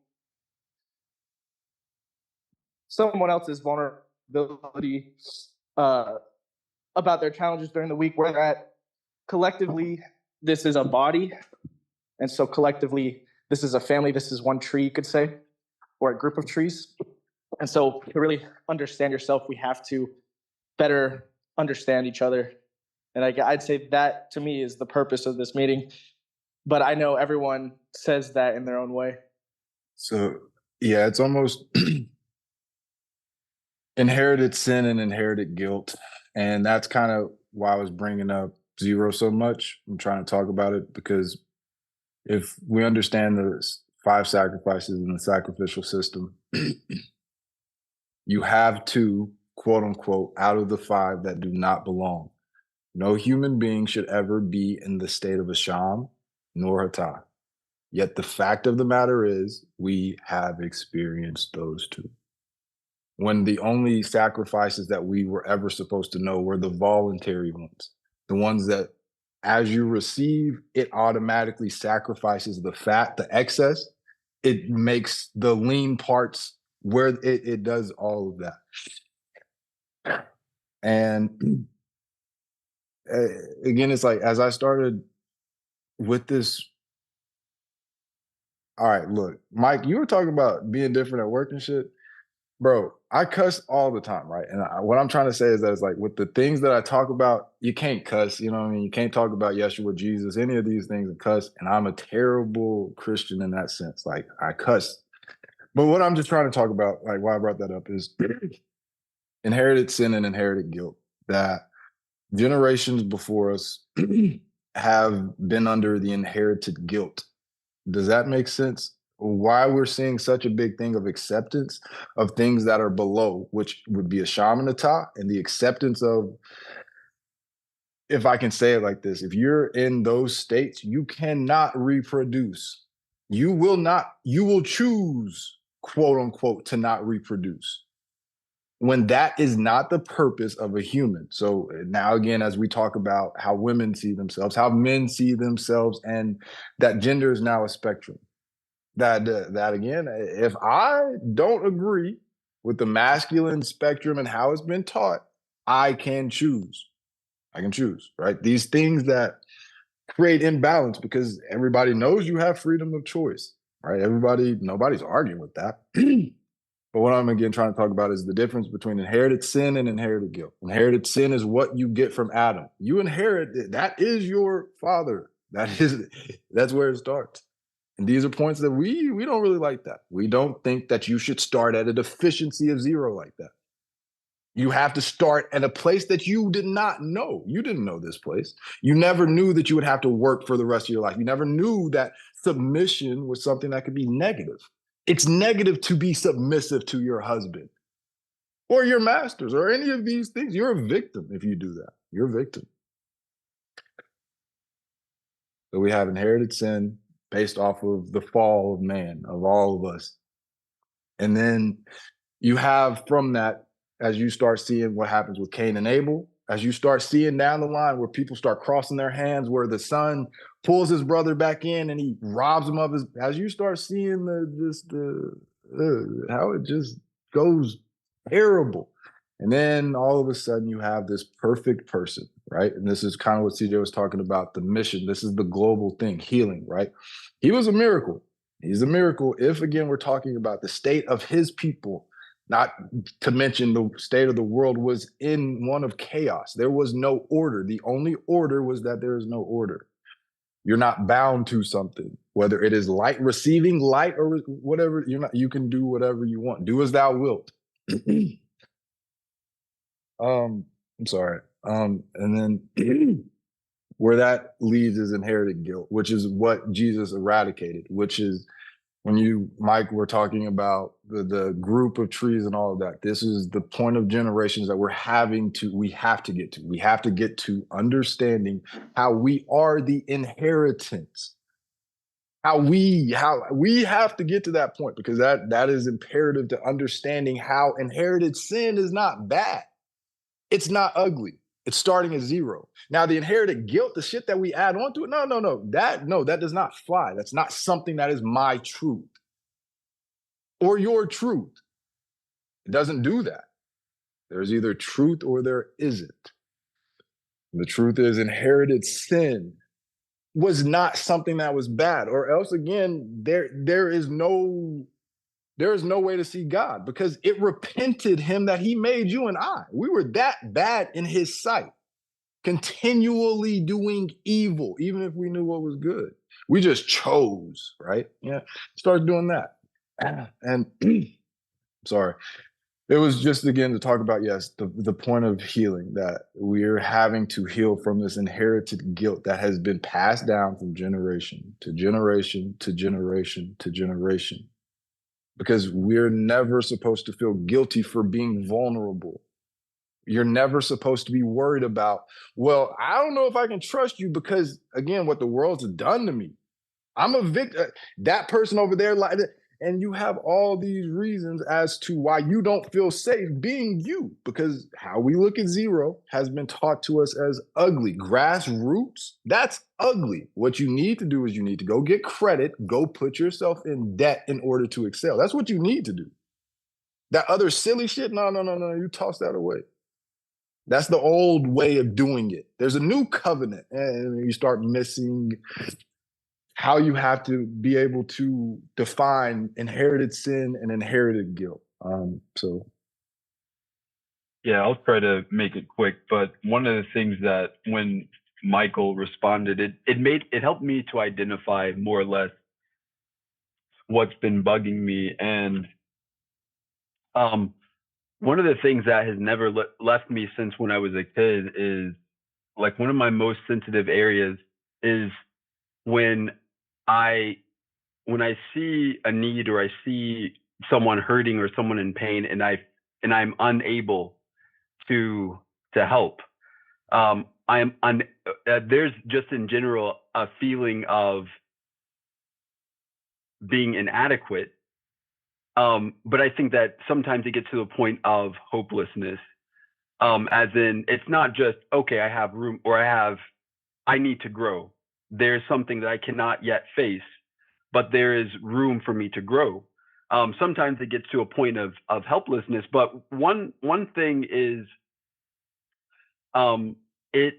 someone else's vulnerability, about their challenges during the week, where they're at. Collectively, this is a body. And so collectively, this is a family. This is one tree, you could say, or a group of trees. And so to really understand yourself, we have to better understand each other. And I'd say that, to me, is the purpose of this meeting. But I know everyone says that in their own way. So, yeah, it's almost inherited sin and inherited guilt. And that's kind of why I was bringing up zero so much. I'm trying to talk about it because if we understand the 5 sacrifices in the sacrificial system, you have 2, quote unquote, out of the 5 that do not belong. No human being should ever be in the state of Asham nor Hatah. Yet the fact of the matter is, we have experienced those 2. When the only sacrifices that we were ever supposed to know were the voluntary ones, the ones that as you receive, it automatically sacrifices the fat, the excess. It makes the lean parts where it does all of that. And again, it's like, as I started with this, all right, look, Mike, you were talking about being different at work and shit. Bro, I cuss all the time, right? And what I'm trying to say is that it's like with the things that I talk about, you can't cuss, you know what I mean? You can't talk about Yeshua, Jesus, any of these things and cuss. And I'm a terrible Christian in that sense. Like, I cuss. But what I'm just trying to talk about, like why I brought that up, is inherited sin and inherited guilt. That generations before us have been under the inherited guilt. Does that make sense? Why we're seeing such a big thing of acceptance of things that are below, which would be a shamanata, and the acceptance of, if I can say it like this, if you're in those states, you cannot reproduce. You will choose, quote unquote, to not reproduce when that is not the purpose of a human. So now again, as we talk about how women see themselves, how men see themselves, and that gender is now a spectrum. That again, if I don't agree with the masculine spectrum and how it's been taught, I can choose. I can choose, right? These things that create imbalance, because everybody knows you have freedom of choice, right? Nobody's arguing with that. But what I'm again trying to talk about is the difference between inherited sin and inherited guilt. Inherited sin is what you get from Adam. You inherit that is your father. That's where it starts. And these are points that we don't really like that. We don't think that you should start at a deficiency of 0 like that. You have to start at a place that you did not know. You didn't know this place. You never knew that you would have to work for the rest of your life. You never knew that submission was something that could be negative. It's negative to be submissive to your husband or your masters or any of these things. You're a victim if you do that. You're a victim. So we have inherited sin based off of the fall of man, of all of us. And then you have from that, as you start seeing what happens with Cain and Abel, as you start seeing down the line where people start crossing their hands, where the son pulls his brother back in and he robs him of his, as you start seeing how it just goes terrible. And then all of a sudden you have this perfect person, right? And this is kind of what CJ was talking about, the mission. This is the global thing, healing, right? He was a miracle. He's a miracle if, again, we're talking about the state of his people, not to mention the state of the world was in one of chaos. There was no order. The only order was that there is no order. You're not bound to something, whether it is light, receiving light or whatever. You can do whatever you want. Do as thou wilt. I'm sorry. And then where that leads is inherited guilt, which is what Jesus eradicated, which is when you, Mike, were talking about the group of trees and all of that. This is the point of generations that we have to get to. We have to get to understanding how we are the inheritance. How we have to get to that point, because that is imperative to understanding how inherited sin is not bad. It's not ugly. It's starting at 0. Now, the inherited guilt, the shit that we add on to it, no. That does not fly. That's not something that is my truth or your truth. It doesn't do that. There's either truth or there isn't. The truth is inherited sin was not something that was bad, or else again, there is no way to see God, because it repented him that he made you and I. We were that bad in his sight, continually doing evil, even if we knew what was good. We just chose, right? Yeah, start doing that. And sorry. It was just, again, to talk about, yes, the point of healing, that we're having to heal from this inherited guilt that has been passed down from generation to generation to generation to generation. Because we're never supposed to feel guilty for being vulnerable. You're never supposed to be worried about, well, I don't know if I can trust you because, again, what the world's done to me. I'm a victim. That person over there, and you have all these reasons as to why you don't feel safe being you, because how we look at 0 has been taught to us as ugly. Grassroots, that's ugly. What you need to do is you need to go get credit, go put yourself in debt in order to excel. That's what you need to do. That other silly shit, no, you toss that away. That's the old way of doing it. There's a new covenant, and you start missing how you have to be able to define inherited sin and inherited guilt. Yeah, I'll try to make it quick. But one of the things that when Michael responded, it helped me to identify more or less what's been bugging me. And one of the things that has never left me since when I was a kid is, like, one of my most sensitive areas is when I see a need, or I see someone hurting or someone in pain, and I'm unable to help. There's just in general a feeling of being inadequate. But I think that sometimes it gets to the point of hopelessness, as in it's not just, okay, I have room, or I need to grow. There's something that I cannot yet face, but there is room for me to grow. Sometimes it gets to a point of helplessness. But one thing is, it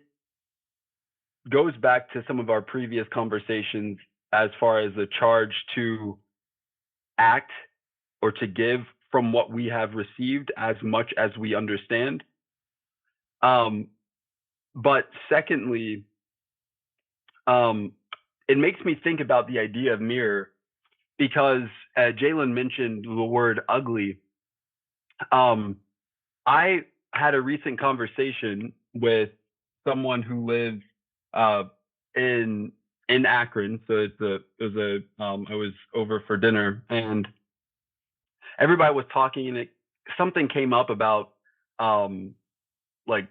goes back to some of our previous conversations as far as the charge to act or to give from what we have received as much as we understand. But secondly, it makes me think about the idea of mirror, because Jalen mentioned the word ugly. I had a recent conversation with someone who lives in Akron. So I was over for dinner, and everybody was talking, and something came up about like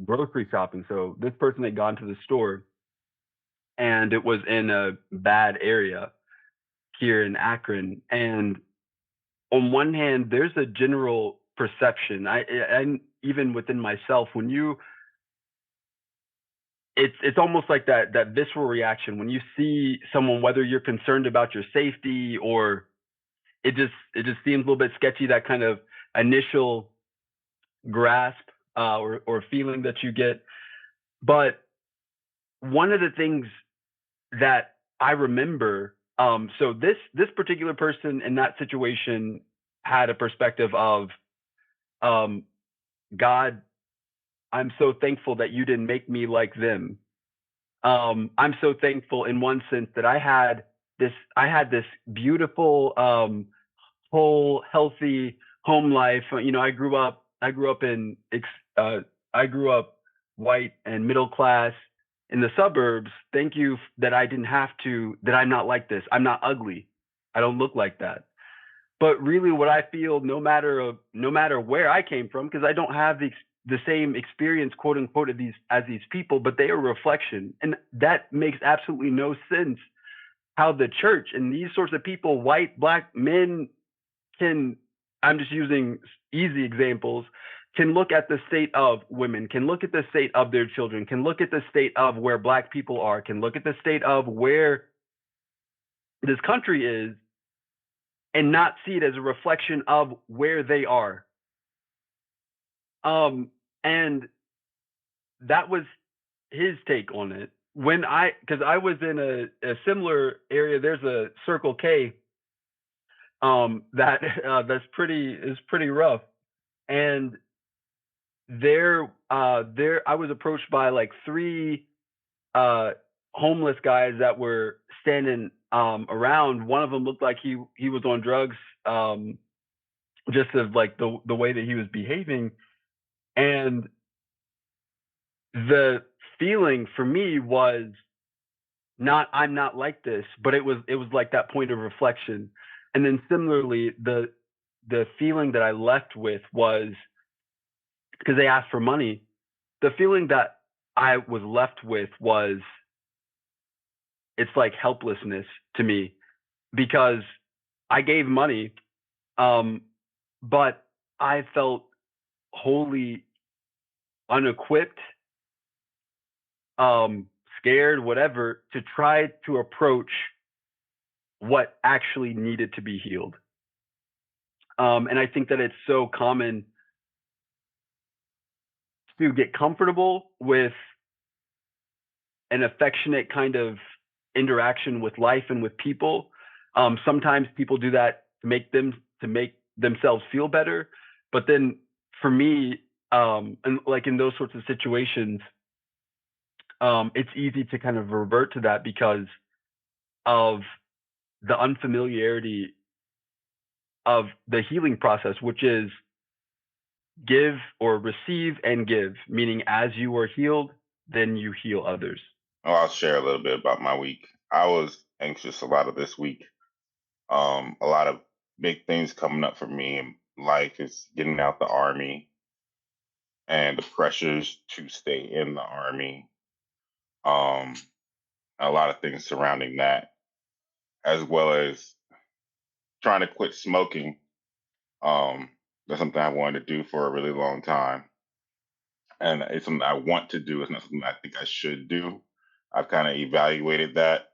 grocery shopping. So this person had gone to the store, and it was in a bad area here in Akron. And on one hand, there's a general perception, and even within myself, when it's almost like that visceral reaction when you see someone, whether you're concerned about your safety or it just seems a little bit sketchy, that kind of initial grasp or feeling that you get. But one of the things that I remember, so this particular person in that situation had a perspective of, God, I'm so thankful that you didn't make me like them. I'm so thankful in one sense that I had this beautiful, whole, healthy home life. I grew up white and middle class in the suburbs. Thank you that that I'm not like this. I'm not ugly. I don't look like that. But really what I feel, no matter where I came from, because I don't have the same experience, quote unquote, as these people, but they are a reflection. And that makes absolutely no sense how the church and these sorts of people, white, black men, I'm just using easy examples, can look at the state of women, can look at the state of their children, can look at the state of where black people are, can look at the state of where this country is, and not see it as a reflection of where they are. And that was his take on it. Because I was in a similar area. There's a Circle K that's pretty rough, and there I was approached by like 3 homeless guys that were standing around. One of them looked like he was on drugs, just of like the way that he was behaving. And the feeling for me was I'm not like this, but it was like that point of reflection. And then similarly, the feeling that I left with was, because they asked for money, the feeling that I was left with was, it's like helplessness to me, because I gave money, but I felt wholly unequipped, scared, whatever, to try to approach what actually needed to be healed. And I think that it's so common to get comfortable with an affectionate kind of interaction with life and with people. Sometimes people do that to make themselves feel better. But then for me, and like in those sorts of situations, it's easy to kind of revert to that because of the unfamiliarity of the healing process, which is give or receive and give, meaning as you are healed, then you heal others. Oh, I'll share a little bit about my week. I was anxious a lot of this week. A lot of big things coming up for me in life is getting out the Army and the pressures to stay in the Army. A lot of things surrounding that, as well as trying to quit smoking. That's something I wanted to do for a really long time. And it's something I want to do. It's not something I think I should do. I've kind of evaluated that.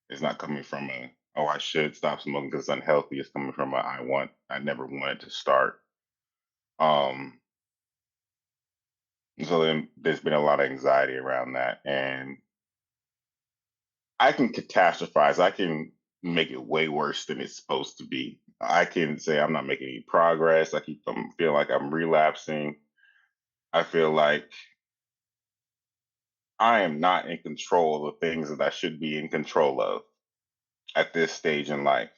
It's not coming from a, oh, I should stop smoking because it's unhealthy. It's coming from a, I never wanted to start. Um, so then there's been a lot of anxiety around that. And I can catastrophize. I can make it way worse than it's supposed to be. I can say I'm not making any progress. I'm feeling like I'm relapsing. I feel like I am not in control of the things that I should be in control of at this stage in life.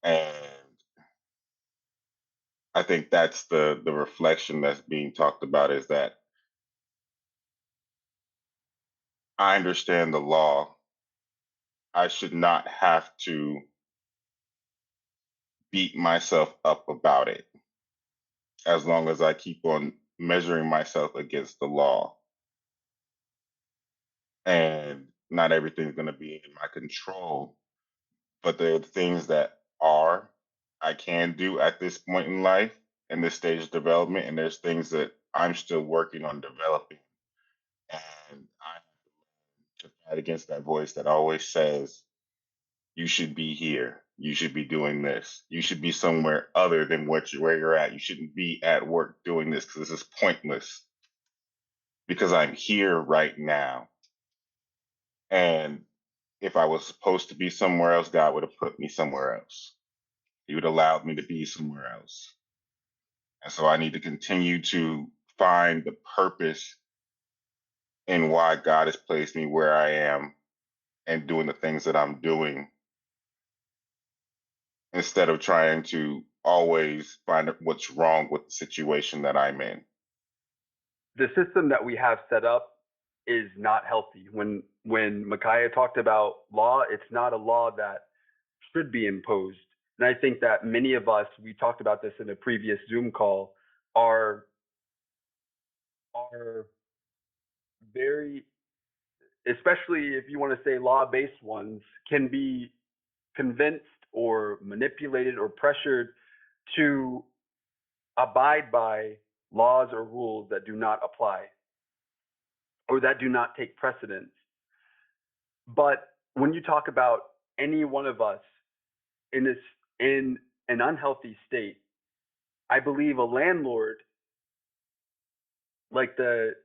And I think that's the reflection that's being talked about, is that I understand the law. I should not have to beat myself up about it as long as I keep on measuring myself against the law. And not everything's going to be in my control, but there are things that I can do at this point in life, in this stage of development, and there's things that I'm still working on developing. And I have to fight against that voice that always says, you should be here, you should be doing this, you should be somewhere other than where you're at. You shouldn't be at work doing this because this is pointless, because I'm here right now. And if I was supposed to be somewhere else, God would have put me somewhere else. He would have allowed me to be somewhere else. And so I need to continue to find the purpose in why God has placed me where I am and doing the things that I'm doing, instead of trying to always find out what's wrong with the situation that I'm in. The system that we have set up is not healthy. When Micaiah talked about law, it's not a law that should be imposed. And I think that many of us, we talked about this in a previous Zoom call, are very, especially if you want to say law-based ones, can be convinced or manipulated or pressured to abide by laws or rules that do not apply or that do not take precedence. But when you talk about any one of us in an unhealthy state, I believe a landlord, like the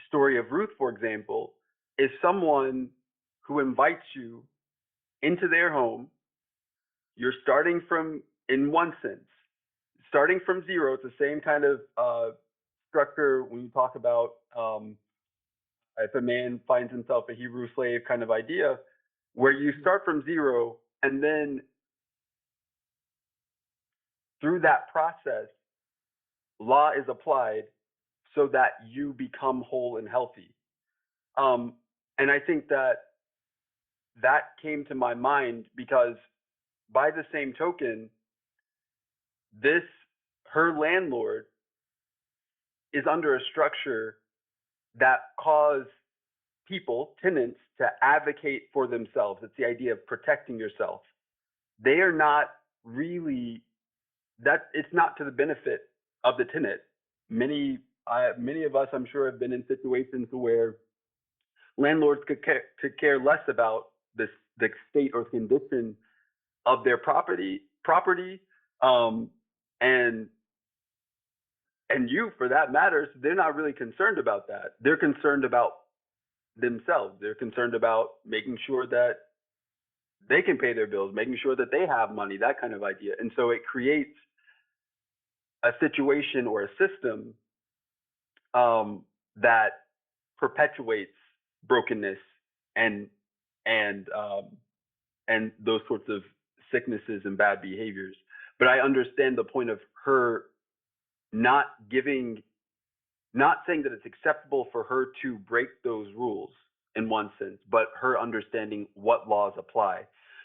story of Ruth, for example, is someone who invites you into their home. You're starting from, in one sense, starting from zero. It's the same kind of structure when you talk about if a man finds himself a Hebrew slave kind of idea, where you start from zero, and then through that process, law is applied so that you become whole and healthy. And I think that came to my mind because, by the same token, her landlord is under a structure that cause people, tenants, to advocate for themselves. It's the idea of protecting yourself. They are not really it's not to the benefit of the tenant. Many of us, I'm sure, have been in situations where landlords could care less about the state or condition of their property, and you, for that matter, they're not really concerned about that. They're concerned about themselves. They're concerned about making sure that they can pay their bills, making sure that they have money, that kind of idea. And so it creates a situation or a system that perpetuates brokenness and those sorts of sicknesses and bad behaviors. But I understand the point of her not saying that it's acceptable for her to break those rules in one sense, but her understanding what laws apply.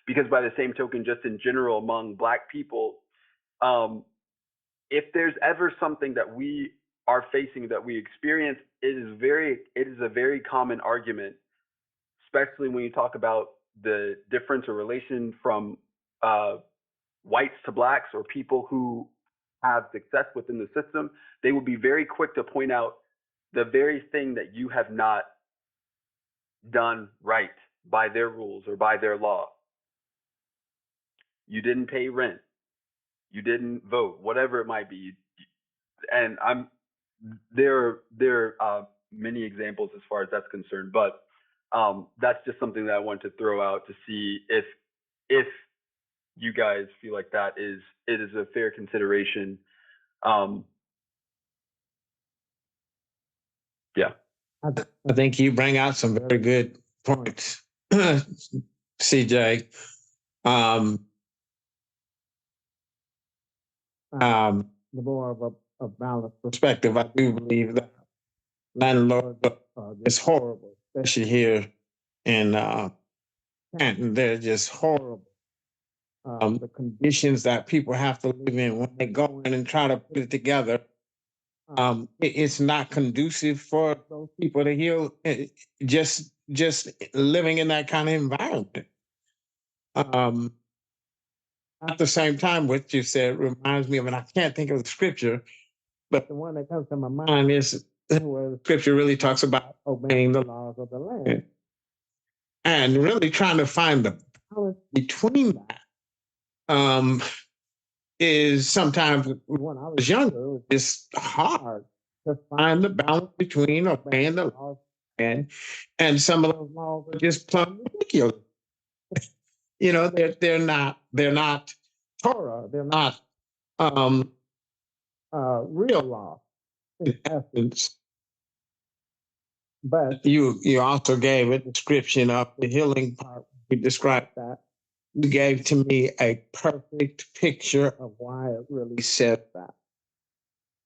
Because by the same token, just in general among Black people, if there's ever something that we are facing, that we experience, it is a very common argument, especially when you talk about the difference or relation from whites to blacks or people who have success within the system, they will be very quick to point out the very thing that you have not done right by their rules or by their law. You didn't pay rent. You didn't vote, whatever it might be. And there are many examples as far as that's concerned, but that's just something that I wanted to throw out to see if you guys feel like it is a fair consideration. Yeah. I think you bring out some very good points, CJ. The more of a balanced perspective, I do believe that landlords are just horrible, especially here in Canton. They're just horrible. The conditions that people have to live in when they go in and try to put it together, it's not conducive for those people to heal. Just living in that kind of environment. At the same time, what you said reminds me of, and I can't think of the scripture, but the one that comes to my mind is where the scripture really talks about obeying the laws of the land and really trying to find the balance between that. Is sometimes when I was younger, it was just hard to find the balance between obeying the laws and some of those laws are just plumb ridiculous. You know, they're not Torah, they're not real law in essence. But you also gave a description of the healing part. You described that. You gave to me a perfect picture of why it really said that.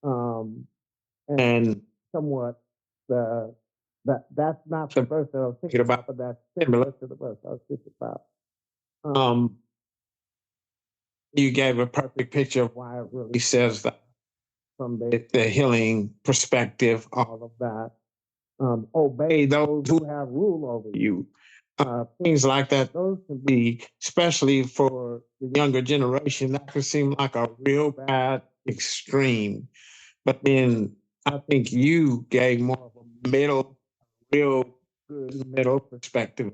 And somewhat that's not the verse that I was thinking about, but that's similar to the verse I was thinking about. You gave a perfect picture of why it really says that from the healing perspective, all of that. Obey those who have rule over you. Things like that, those can be, especially for the younger generation, that could seem like a real bad extreme. But then I think you gave more of a real good middle perspective.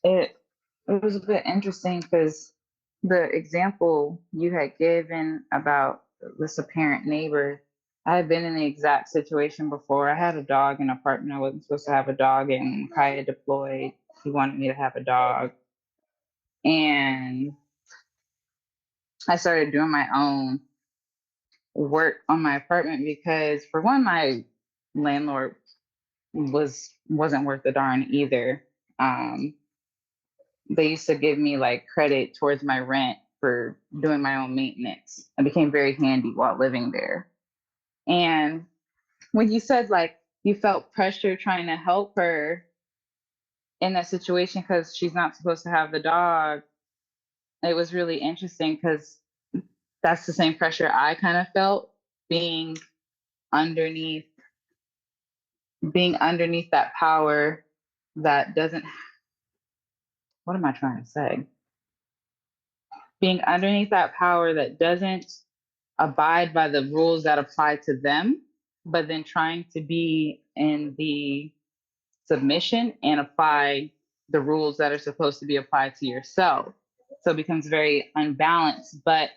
It was a bit interesting because the example you had given about this apparent neighbor, I had been in the exact situation before. I had a dog in an apartment. I wasn't supposed to have a dog, and Kaya deployed. He wanted me to have a dog. And I started doing my own work on my apartment because, for one, my landlord wasn't worth the darn either. They used to give me like credit towards my rent for doing my own maintenance. I became very handy while living there. And when you said like you felt pressure trying to help her in that situation because she's not supposed to have the dog, it was really interesting because that's the same pressure I kind of felt being underneath that power that doesn't, what am I trying to say? Being underneath that power that doesn't abide by the rules that apply to them, but then trying to be in the submission and apply the rules that are supposed to be applied to yourself. So it becomes very unbalanced. But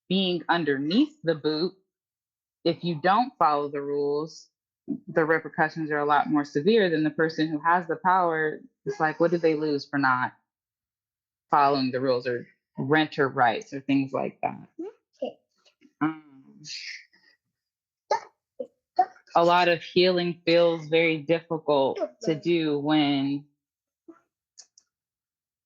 being underneath the boot, if you don't follow the rules, the repercussions are a lot more severe than the person who has the power. It's like, what did they lose for not following the rules or renter rights or things like that? A lot of healing feels very difficult to do when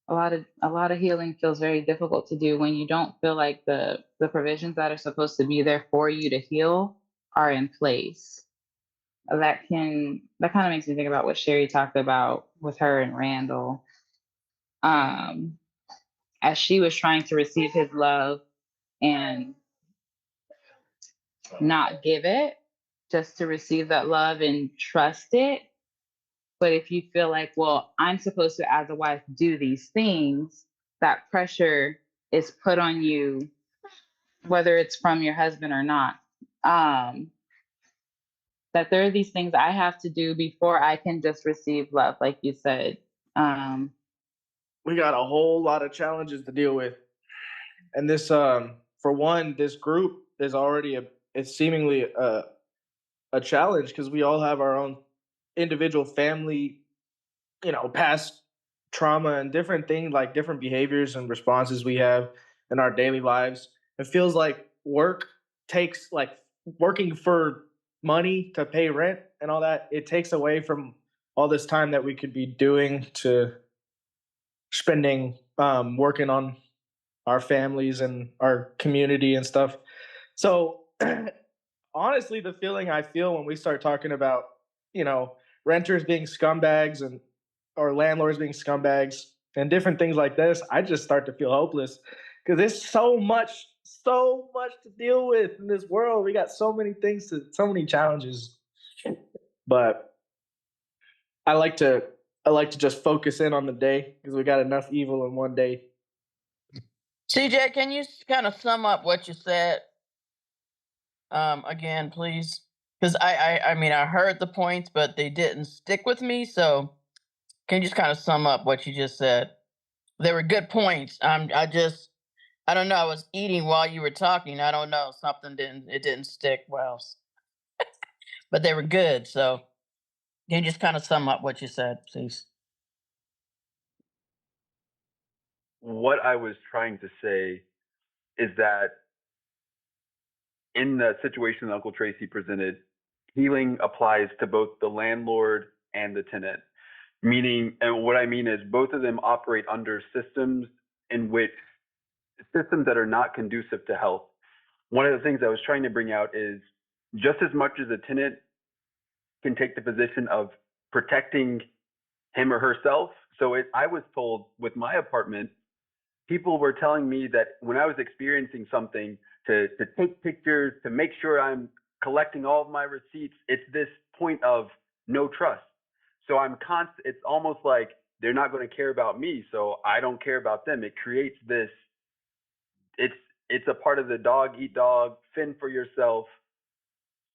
a lot of healing feels very difficult to do when you don't feel like the provisions that are supposed to be there for you to heal are in place. That kind of makes me think about what Sherry talked about with her and Randall. As she was trying to receive his love and not give it, just to receive that love and trust it. But if you feel like, well, I'm supposed to, as a wife, do these things, that pressure is put on you, whether it's from your husband or not. That there are these things I have to do before I can just receive love, like you said. We got a whole lot of challenges to deal with. And this, for one, this group is already it's seemingly a challenge because we all have our own individual family, past trauma and different things, like different behaviors and responses we have in our daily lives. It feels like working for money to pay rent and all that. It takes away from all this time that we could be doing to spending, working on our families and our community and stuff. So honestly, the feeling I feel when we start talking about, renters being scumbags or landlords being scumbags and different things like this, I just start to feel hopeless because there's so much to deal with in this world. We got so many challenges. But I like to just focus in on the day because we got enough evil in one day. CJ, can you kind of sum up what you said again, please? Because I mean, I heard the points, but they didn't stick with me. So can you just kind of sum up what you just said? They were good points. I don't know. I was eating while you were talking. I don't know. It didn't stick well. But they were good. So can you just kind of sum up what you said, please? What I was trying to say is that in the situation that Uncle Tracy presented, healing applies to both the landlord and the tenant. Meaning, and what I mean is both of them operate under systems that are not conducive to health. One of the things I was trying to bring out is just as much as a tenant can take the position of protecting him or herself. So I was told with my apartment, people were telling me that when I was experiencing something, to take pictures, to make sure I'm collecting all of my receipts. It's this point of no trust. So it's almost like they're not going to care about me, so I don't care about them. It creates this, it's a part of the dog eat dog, fend for yourself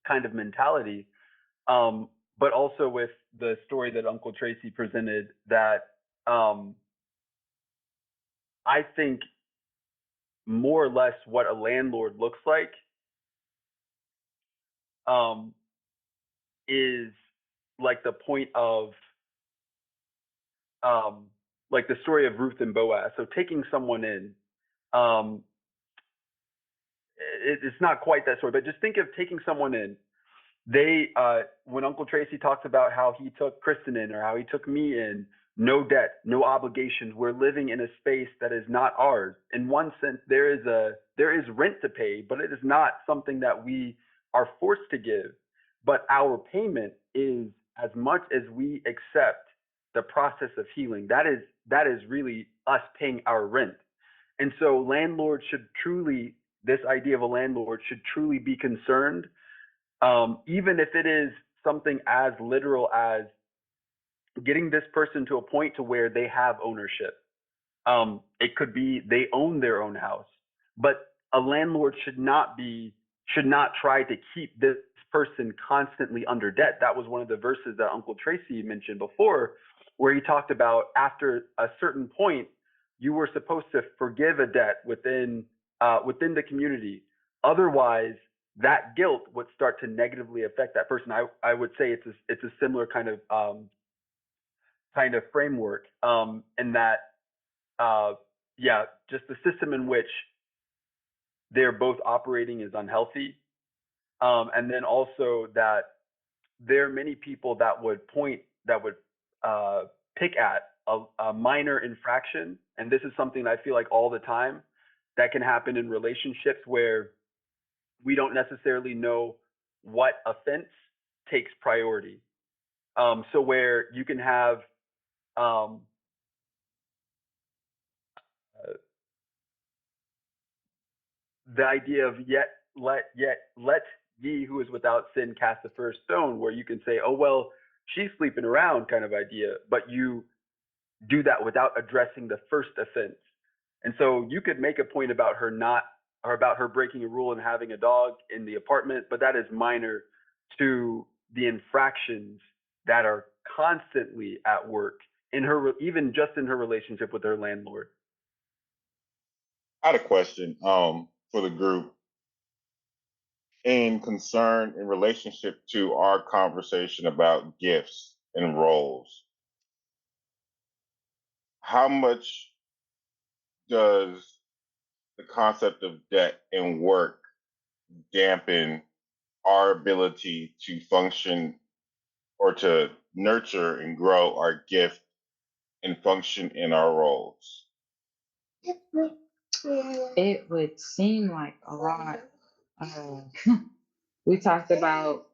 kind of mentality. But also with the story that Uncle Tracy presented, that I think more or less what a landlord looks like is like the point of like the story of Ruth and Boaz. So taking someone in, it's not quite that story, but just think of taking someone in. When Uncle Tracy talks about how he took Kristen in or how he took me in, no debt, no obligations. We're living in a space that is not ours. In one sense, there is rent to pay, but it is not something that we are forced to give. But our payment is as much as we accept the process of healing. That is really us paying our rent. And so this idea of a landlord should truly be concerned, even if it is something as literal as getting this person to a point to where they have ownership. It could be they own their own house, but a landlord should not try to keep this person constantly under debt. That was one of the verses that Uncle Tracy mentioned before, where he talked about after a certain point, you were supposed to forgive a debt within the community. Otherwise, that guilt would start to negatively affect that person. I would say it's a similar kind of framework, and that just the system in which they're both operating is unhealthy, and then also that there are many people that would pick at a minor infraction, and this is something I feel like all the time that can happen in relationships where we don't necessarily know what offense takes priority. So where you can have the idea of let ye who is without sin cast the first stone, where you can say, oh, well, she's sleeping around kind of idea, but you do that without addressing the first offense. And so you could make a point about her not, or about her breaking a rule and having a dog in the apartment, but that is minor to the infractions that are constantly at work in her, even just in her relationship with her landlord. I had a question for the group in concern in relationship to our conversation about gifts and roles. How much does the concept of debt and work dampen our ability to function or to nurture and grow our gift and function in our roles? It would seem like a lot. Uh, we talked about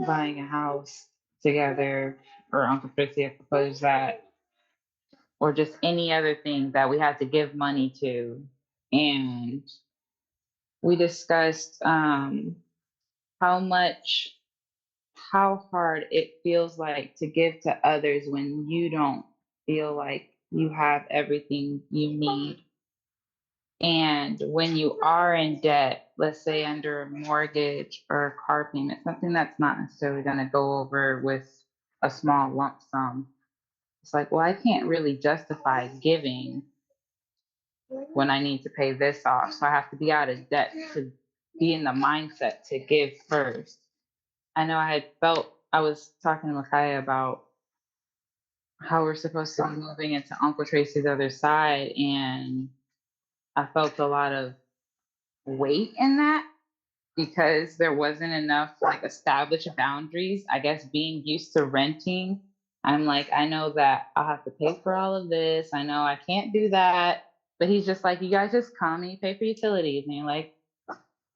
buying a house together, or Uncle Chrissy had proposed that, or just any other thing that we had to give money to. And we discussed how hard it feels like to give to others when you don't feel like you have everything you need. And when you are in debt, let's say under a mortgage or a car payment, something that's not necessarily going to go over with a small lump sum, it's like, well, I can't really justify giving when I need to pay this off. So I have to be out of debt to be in the mindset to give first. I know I was talking to Micaiah about how we're supposed to be moving into Uncle Tracy's other side, and I felt a lot of weight in that because there wasn't enough like established boundaries. I guess being used to renting, I'm like, I know that I'll have to pay for all of this. I know I can't do that. But he's just like, you guys just come and you pay for utilities. And you're like,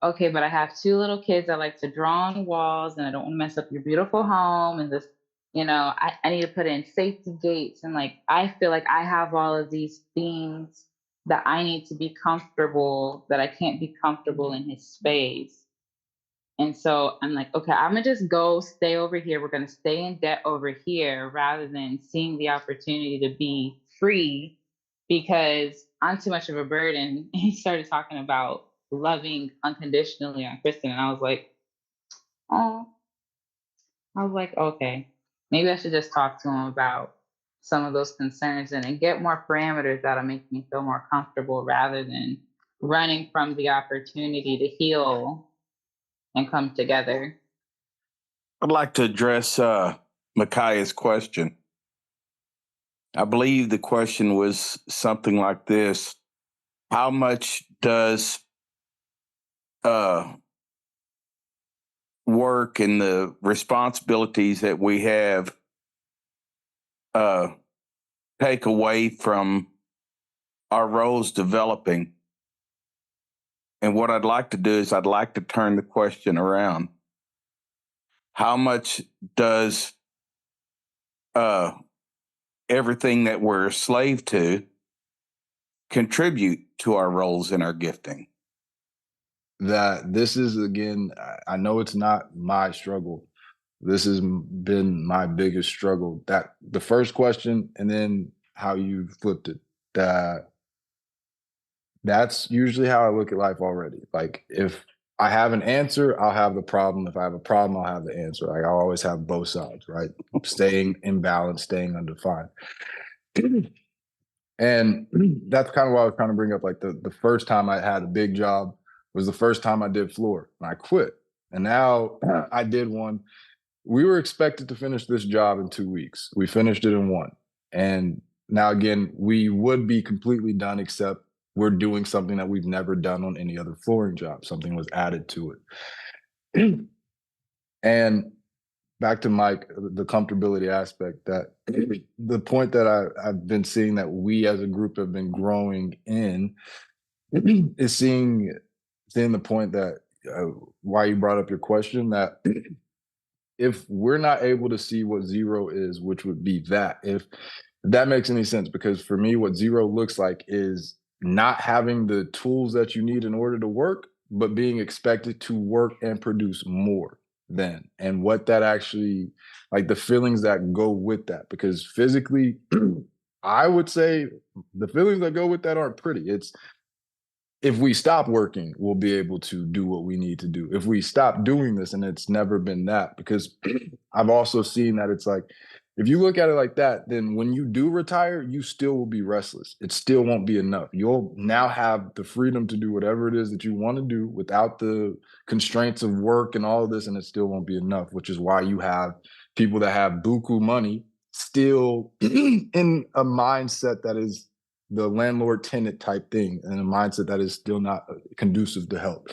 okay, but I have two little kids that like to draw on walls and I don't want to mess up your beautiful home. And this, I need to put in safety gates. And like, I feel like I have all of these things that I need to be comfortable, that I can't be comfortable in his space. And so I'm like, okay, I'm gonna just go stay over here. We're gonna stay in debt over here rather than seeing the opportunity to be free because I'm too much of a burden. He started talking about loving unconditionally on Kristen, and I was like, oh, okay, maybe I should just talk to him about some of those concerns and then get more parameters that'll make me feel more comfortable rather than running from the opportunity to heal and come together. I'd like to address Micaiah's question. I believe the question was something like this: how much does work and the responsibilities that we have take away from our roles developing? And what I'd like to do is I'd like to turn the question around. How much does everything that we're a slave to contribute to our roles and our gifting? That this is, again, I know it's not my struggle. This has been my biggest struggle. That the first question and then how you flipped it. That's usually how I look at life already. Like if I have an answer, I'll have the problem. If I have a problem, I'll have the answer. Like I always have both sides, right? Staying in balance, staying undefined. And that's kind of what I was trying to bring up. Like the first time I had a big job was the first time I did floor and I quit. And now I did one. We were expected to finish this job in 2 weeks. We finished it in 1. And now again, we would be completely done except we're doing something that we've never done on any other flooring job. Something was added to it. And back to Mike, the comfortability aspect, that the point that I've been seeing that we as a group have been growing in is seeing the point that why you brought up your question, that if we're not able to see what zero is, which would be that, if that makes any sense, because for me, what zero looks like is not having the tools that you need in order to work, but being expected to work and produce more than, and what that actually, like the feelings that go with that, because physically I would say the feelings that go with that aren't pretty. It's if we stop working, we'll be able to do what we need to do. If we stop doing this, and it's never been that, because I've also seen that it's like, if you look at it like that, then when you do retire, you still will be restless. It still won't be enough. You'll now have the freedom to do whatever it is that you want to do without the constraints of work and all of this, and it still won't be enough, which is why you have people that have buku money still in a mindset that is the landlord tenant type thing, and a mindset that is still not conducive to health.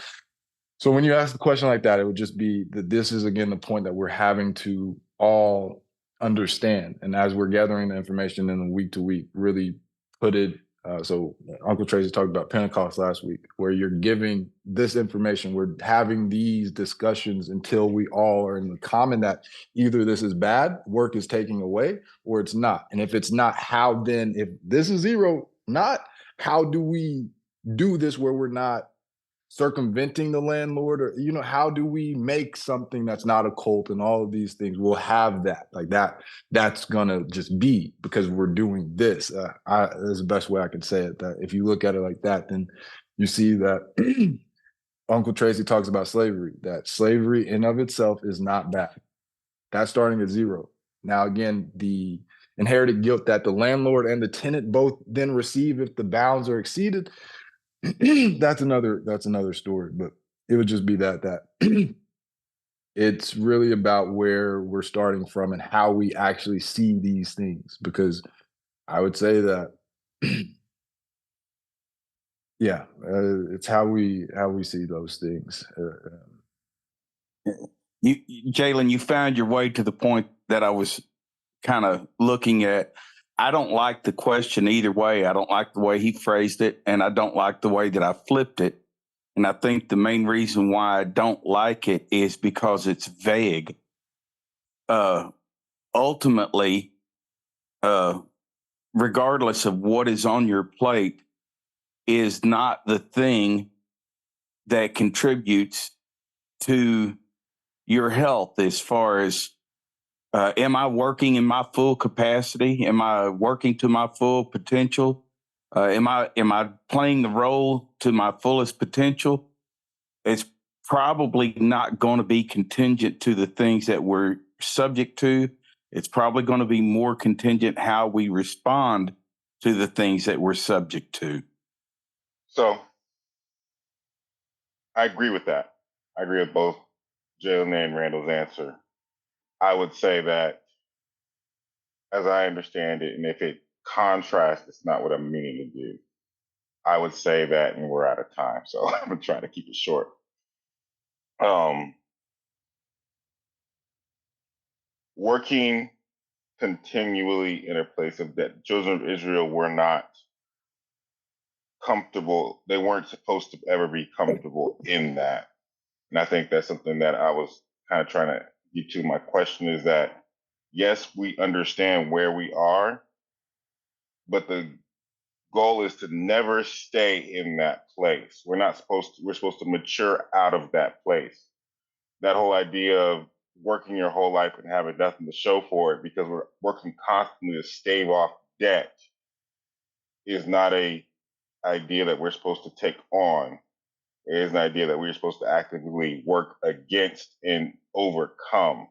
So when you ask the question like that, it would just be that this is again the point that we're having to all understand. And as we're gathering the information in the week to week, really put it. So Uncle Tracy talked about Pentecost last week, where you're giving this information. We're having these discussions until we all are in the common that either this is bad, work is taking away, or it's not. And if it's not, how then, if this is zero, not how do we do this where we're not circumventing the landlord, or how do we make something that's not a cult, and all of these things we'll have that like that's gonna just be because we're doing this. That's the best way I could say it, that if you look at it like that, then you see that Uncle Tracy talks about slavery, that slavery in of itself is not bad. That's starting at zero. Now again, the inherited guilt that the landlord and the tenant both then receive if the bounds are exceeded, that's another story. But it would just be that it's really about where we're starting from and how we actually see these things, because I would say that yeah, it's how we see those things. Jalen, you found your way to the point that I was kind of looking at. I don't like the question either way. I don't like the way he phrased it, and I don't like the way that I flipped it. And I think the main reason why I don't like it is because it's vague. Ultimately, regardless of what is on your plate, is not the thing that contributes to your health as far as am I working in my full capacity? Am I working to my full potential? Am I playing the role to my fullest potential? It's probably not going to be contingent to the things that we're subject to. It's probably going to be more contingent how we respond to the things that we're subject to. So I agree with that. I agree with both Jalen and Randall's answer. I would say that, as I understand it, and if it contrasts, it's not what I'm meaning to do. I would say that, and we're out of time, so I'm gonna try to keep it short. Working continually in a place of that, children of Israel were not comfortable. They weren't supposed to ever be comfortable in that. And I think that's something that I was kind of trying to get to. My question is that, yes, we understand where we are, but the goal is to never stay in that place. We're supposed to mature out of that place. That whole idea of working your whole life and having nothing to show for it because we're working constantly to stave off debt is not a idea that we're supposed to take on. It is an idea that we're supposed to actively work against and overcome.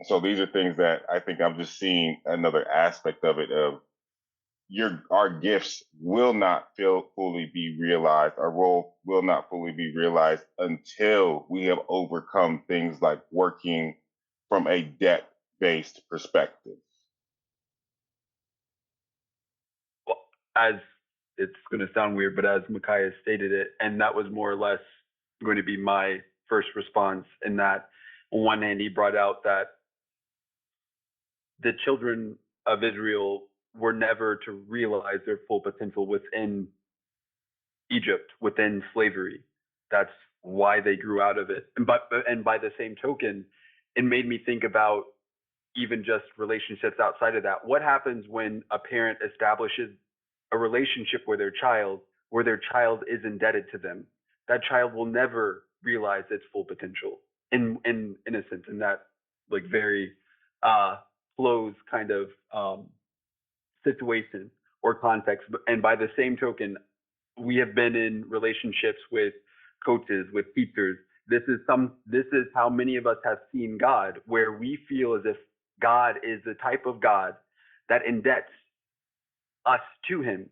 So these are things that I think I'm just seeing another aspect of it of our gifts will not fully be realized. Our role will not fully be realized until we have overcome things like working from a debt-based perspective. Well, as it's going to sound weird, but as Micaiah stated it, and that was more or less going to be my first response, in that on one hand, he brought out that the children of Israel were never to realize their full potential within Egypt, within slavery. That's why they grew out of it. And by the same token, it made me think about even just relationships outside of that. What happens when a parent establishes a relationship with their child where their child is indebted to them? That child will never realize its full potential in a sense, in that like very close kind of situation or context. And by the same token, we have been in relationships with coaches, with teachers. This is how many of us have seen God, where we feel as if God is the type of God that indebts us to him,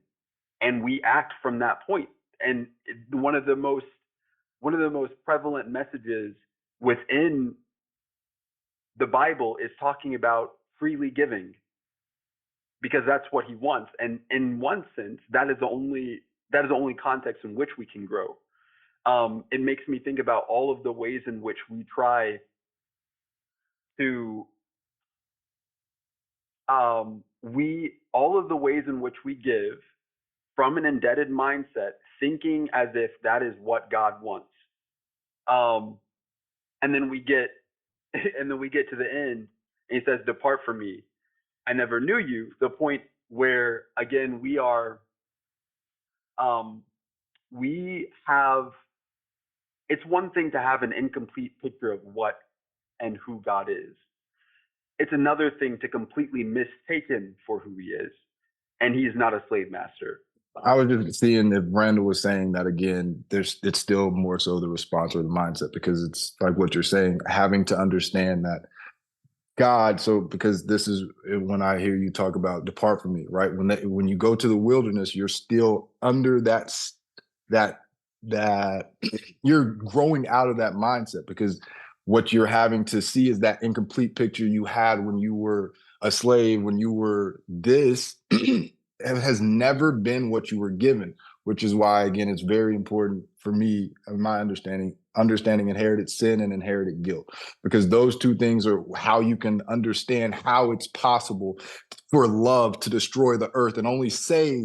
and we act from that point. And one of the most prevalent messages within the Bible is talking about freely giving, because that's what he wants. And in one sense, that is the only context in which we can grow. It makes me think about all of the ways in which we try to all of the ways in which we give from an indebted mindset, thinking as if that is what God wants. And then we get to the end, and he says, "Depart from me, I never knew you." The point where, again, we have, it's one thing to have an incomplete picture of what and who God is. It's another thing to completely mistake him for who he is. And he is not a slave master. I was just seeing if Randall was saying that again, it's still more so the response or the mindset, because it's like what you're saying, having to understand that God. So because this is when I hear you talk about depart from me, right? When you go to the wilderness, you're still under that you're growing out of that mindset, because what you're having to see is that incomplete picture you had when you were a slave, when you were this. It has never been what you were given, which is why, again, it's very important for me, in my understanding inherited sin and inherited guilt, because those two things are how you can understand how it's possible for love to destroy the earth and only save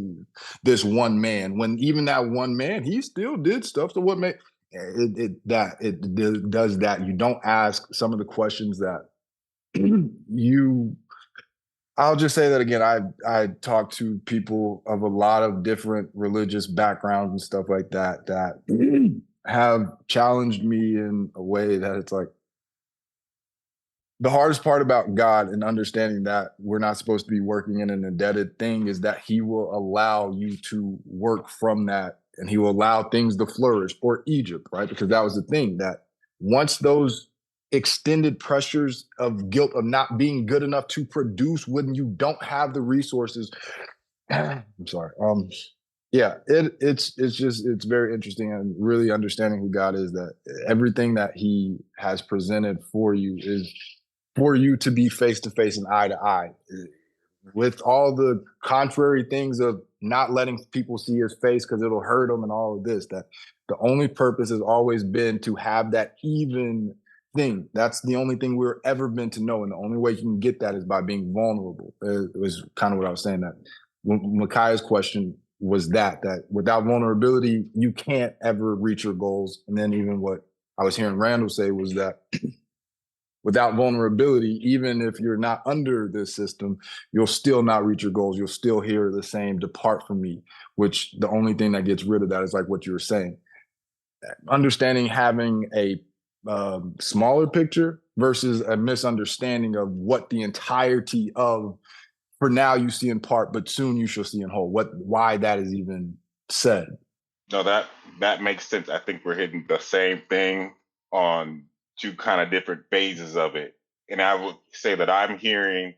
this one man, when even that one man, he still did stuff. So what made it does that? You don't ask some of the questions that I'll just say that again. I talk to people of a lot of different religious backgrounds and stuff like that have challenged me in a way that it's like the hardest part about God and understanding that we're not supposed to be working in an indebted thing is that he will allow you to work from that, and he will allow things to flourish, or Egypt, right? Because that was the thing, that once those extended pressures of guilt of not being good enough to produce when you don't have the resources. I'm sorry. It's very interesting, and really understanding who God is, that everything that he has presented for you is for you to be face to face and eye to eye, with all the contrary things of not letting people see his face because it'll hurt them and all of this. That the only purpose has always been to have that even thing. That's the only thing we're ever been to know, and the only way you can get that is by being vulnerable. It was kind of what I was saying, that Micaiah's question was that without vulnerability you can't ever reach your goals. And then even what I was hearing Randall say was that without vulnerability, even if you're not under this system, you'll still not reach your goals. You'll still hear the same "depart from me," which the only thing that gets rid of that is like what you were saying, understanding, having a smaller picture versus a misunderstanding of what the entirety of, for now you see in part, but soon you shall see in whole. Why that is even said. No, that makes sense. I think we're hitting the same thing on two kind of different phases of it. And I would say that I'm hearing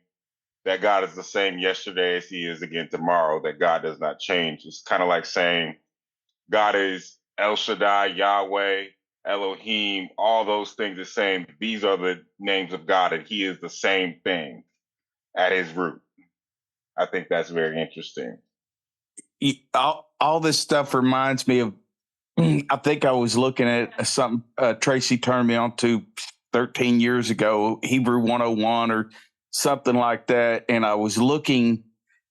that God is the same yesterday as he is again tomorrow, that God does not change. It's kind of like saying God is El Shaddai, Yahweh, Elohim, all those things the same. These are the names of God, and he is the same thing at his root. I think that's very interesting. All this stuff reminds me of, I think I was looking at something Tracy turned me on to 13 years ago, Hebrew 101 or something like that. And I was looking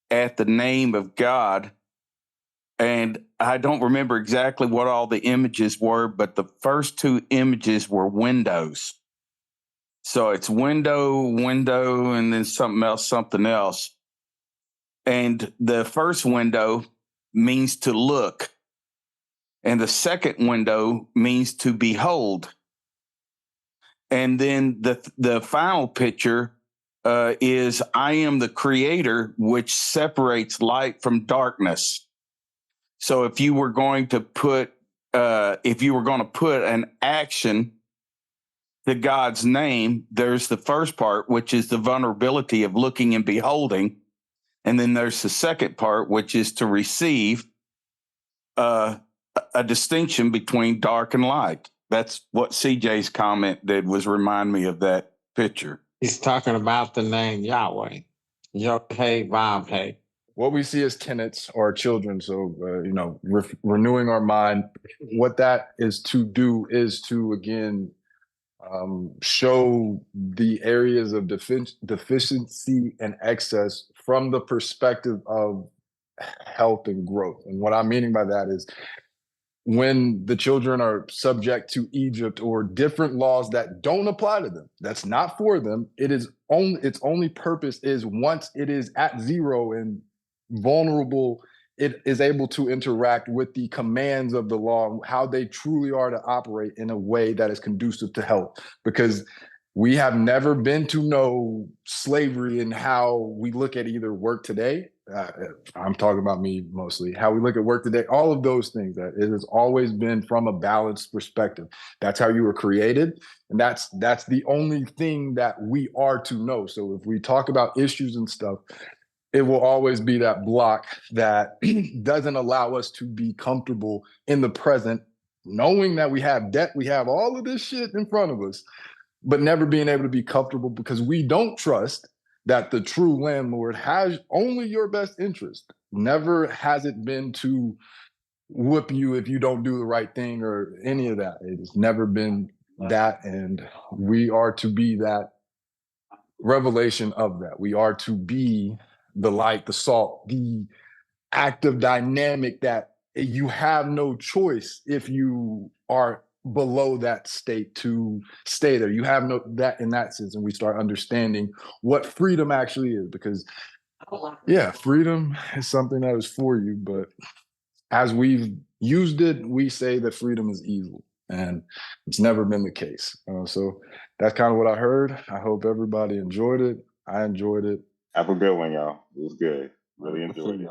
at the name of God, and I don't remember exactly what all the images were, but the first two images were windows. So it's window, and then something else. And the first window means to look, and the second window means to behold. And then the final picture is I am the creator, which separates light from darkness. So if you were going to put an action to God's name, there's the first part, which is the vulnerability of looking and beholding. And then there's the second part, which is to receive a distinction between dark and light. That's what CJ's comment did, was remind me of that picture. He's talking about the name Yahweh. Yod-Heh, Vav-Heh. What we see as tenets are children. So, renewing our mind, what that is to do is to, again, show the areas of deficiency and excess from the perspective of health and growth. And what I'm meaning by that is when the children are subject to Egypt or different laws that don't apply to them, that's not for them. Its only purpose is once it is at zero and vulnerable, it is able to interact with the commands of the law, how they truly are to operate in a way that is conducive to health. Because we have never been to know slavery in how we look at either work today. I'm talking about me mostly, how we look at work today, all of those things. That it has always been from a balanced perspective. That's how you were created. And that's the only thing that we are to know. So if we talk about issues and stuff, it will always be that block that doesn't allow us to be comfortable in the present, knowing that we have debt, we have all of this shit in front of us, but never being able to be comfortable because we don't trust that the true landlord has only your best interest. Never has it been to whoop you if you don't do the right thing or any of that. It has never been that. And we are to be that revelation of that. We are to be the light, the salt, the active dynamic that you have no choice if you are below that state to stay there. You have no that in that sense, and we start understanding what freedom actually is. Because freedom is something that is for you, but as we've used it, we say that freedom is evil, and it's never been the case. So that's kind of what I heard. I hope everybody enjoyed it. I enjoyed it. Have a good one, y'all. It was good. Really enjoyed it.